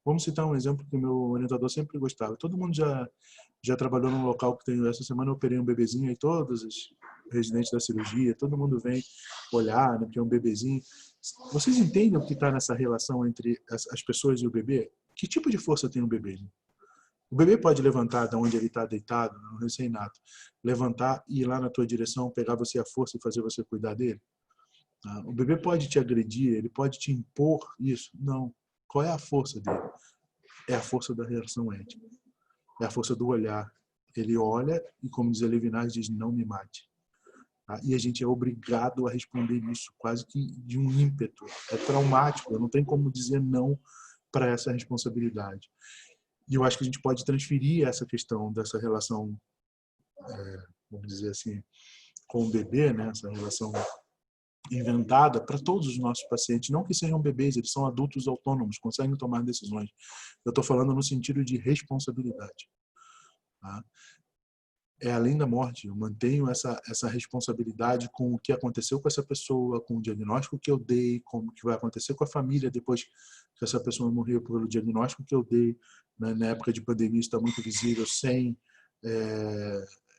Vamos citar um exemplo que o meu orientador sempre gostava. Todo mundo já trabalhou num local que tem... Essa semana eu operei um bebezinho e todos os residentes da cirurgia, todo mundo vem olhar, né, porque é um bebezinho. Vocês entendem o que está nessa relação entre as pessoas e o bebê? Que tipo de força tem o bebê? O bebê pode levantar de onde ele está deitado, no recém-nato, levantar e ir lá na tua direção, pegar você à força e fazer você cuidar dele? O bebê pode te agredir, ele pode te impor isso? Não. Qual é a força dele? É a força da relação ética. É a força do olhar. Ele olha e, como diz Levinas, diz: não me mate. E a gente é obrigado a responder isso, quase que de um ímpeto. É traumático, não tem como dizer não para essa responsabilidade. E eu acho que a gente pode transferir essa questão dessa relação, vamos dizer assim, com o bebê, né? Essa relação inventada para todos os nossos pacientes, não que sejam bebês, eles são adultos autônomos, conseguem tomar decisões. Eu estou falando no sentido de responsabilidade. Tá? É além da morte, eu mantenho essa responsabilidade com o que aconteceu com essa pessoa, com o diagnóstico que eu dei, com o que vai acontecer com a família depois que essa pessoa morreu pelo diagnóstico que eu dei. Né? Na época de pandemia está muito visível, sem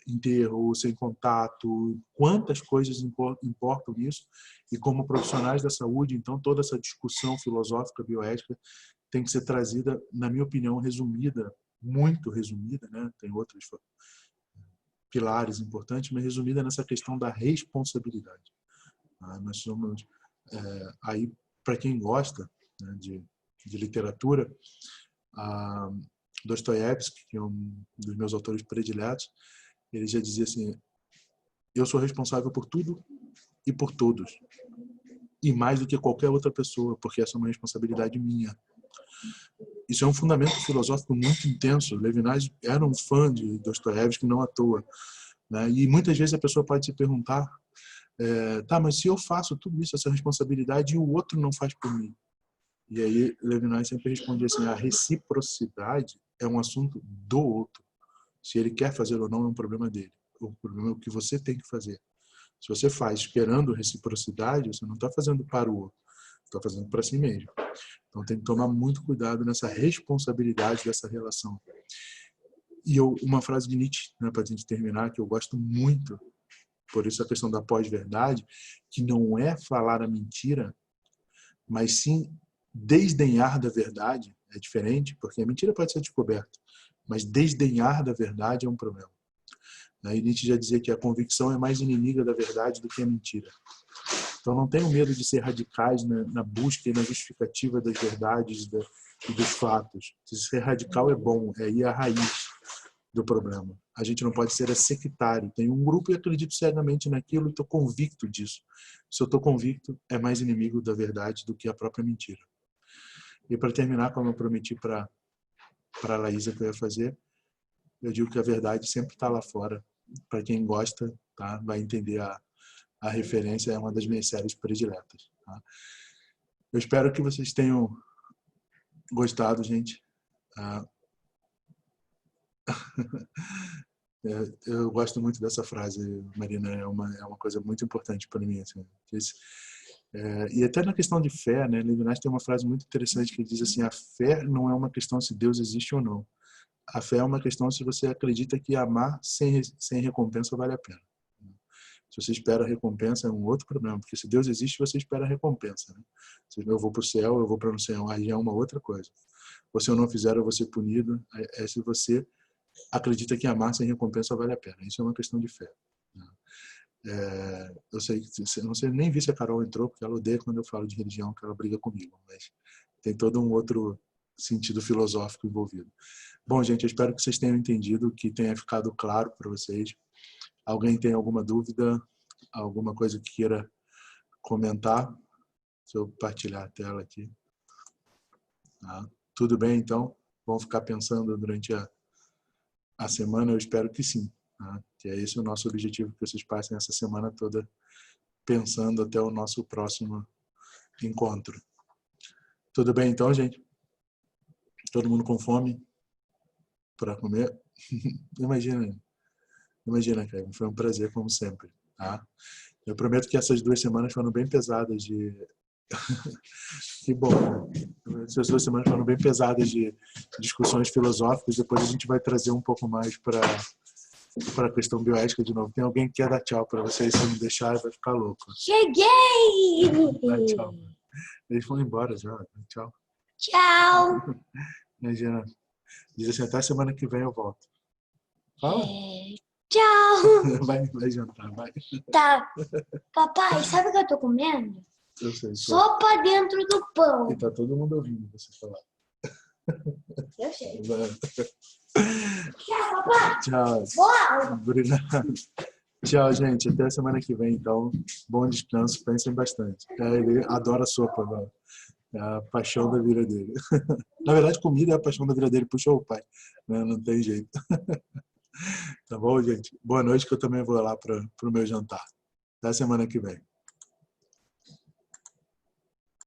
enterro, sem contato, quantas coisas importam nisso. E como profissionais da saúde, então toda essa discussão filosófica, bioética, tem que ser trazida, na minha opinião, resumida, muito resumida, né? Tem outros pilares importantes, mas resumida nessa questão da responsabilidade. Nós somos, aí, para quem gosta, né, de literatura, Dostoiévski, que é um dos meus autores prediletos, ele já dizia assim: eu sou responsável por tudo e por todos, e mais do que qualquer outra pessoa, porque essa é uma responsabilidade minha. Isso é um fundamento filosófico muito intenso. Levinas era um fã de Dostoiévski, não à toa. Né? E muitas vezes a pessoa pode se perguntar: tá, mas se eu faço tudo isso, essa responsabilidade, e o outro não faz por mim? E aí Levinas sempre respondia assim: a reciprocidade é um assunto do outro. Se ele quer fazer ou não é um problema dele. O problema é o que você tem que fazer. Se você faz esperando reciprocidade, você não está fazendo para o outro, Está fazendo para si mesmo. Então tem que tomar muito cuidado nessa responsabilidade dessa relação. E uma frase de Nietzsche, né, para a gente terminar, que eu gosto muito, por isso a questão da pós-verdade, que não é falar a mentira, mas sim desdenhar da verdade. É diferente, porque a mentira pode ser descoberta, mas desdenhar da verdade é um problema. E Nietzsche já dizia que a convicção é mais inimiga da verdade do que a mentira. Então não tenham medo de ser radicais na busca e na justificativa das verdades e dos fatos. Ser radical é bom, é ir à raiz do problema. A gente não pode ser sectário. Tem um grupo e acredito cegamente naquilo e estou convicto disso. Se eu estou convicto, é mais inimigo da verdade do que a própria mentira. E para terminar, como eu prometi para a Laísa que eu ia fazer, eu digo que a verdade sempre está lá fora. Para quem gosta, tá, vai entender a referência, é uma das minhas séries prediletas. Tá? Eu espero que vocês tenham gostado, gente. Eu gosto muito dessa frase, Marina, é uma coisa muito importante para mim. Assim. E até na questão de fé, né, Levinas tem uma frase muito interessante que diz assim: a fé não é uma questão se Deus existe ou não. A fé é uma questão se você acredita que amar sem recompensa vale a pena. Se você espera a recompensa, é um outro problema, porque se Deus existe, você espera a recompensa. Né? Se eu vou para o céu, eu vou para o céu, aí é uma outra coisa. Ou se eu não fizer, eu vou ser punido. É se você acredita que amar sem recompensa vale a pena. Isso é uma questão de fé. Eu sei que não sei, nem vi se a Carol entrou, porque ela odeia quando eu falo de religião, que ela briga comigo, mas tem todo um outro sentido filosófico envolvido. Bom, gente, eu espero que vocês tenham entendido, que tenha ficado claro para vocês. Alguém tem alguma dúvida, alguma coisa que queira comentar? Deixa eu partilhar a tela aqui. Tudo bem, então? Vamos ficar pensando durante a semana? Eu espero que sim. Que é esse o nosso objetivo, que vocês passem essa semana toda pensando até o nosso próximo encontro. Tudo bem, então, gente? Todo mundo com fome para comer? Imagina, cara. Foi um prazer, como sempre. Tá? Eu prometo que essas 2 semanas foram bem pesadas de... Que bom. Essas 2 semanas foram bem pesadas de discussões filosóficas. Depois a gente vai trazer um pouco mais para a questão bioética de novo. Tem alguém que quer dar tchau para vocês? Se não deixar, vai ficar louco.
Cheguei!
Dá tchau. Eles foram embora já. Tchau.
Tchau!
Imagina. Diz assim, até semana que vem eu volto. Fala.
Tchau!
Vai jantar, vai.
Tá. Papai, sabe o que eu tô comendo?
Eu sei.
Sopa dentro do pão.
E tá todo mundo ouvindo você falar.
Eu sei.
Vai.
Tchau, papai!
Tchau.
Boa!
Obrigado. Tchau, gente. Até semana que vem, então. Bom descanso. Pensem bastante. Ele adora sopa, né? É a paixão da vida dele. Na verdade, comida é a paixão da vida dele. Puxou o pai. Né? Não tem jeito. Tá bom, gente? Boa noite, que eu também vou lá para o meu jantar. Até semana que vem.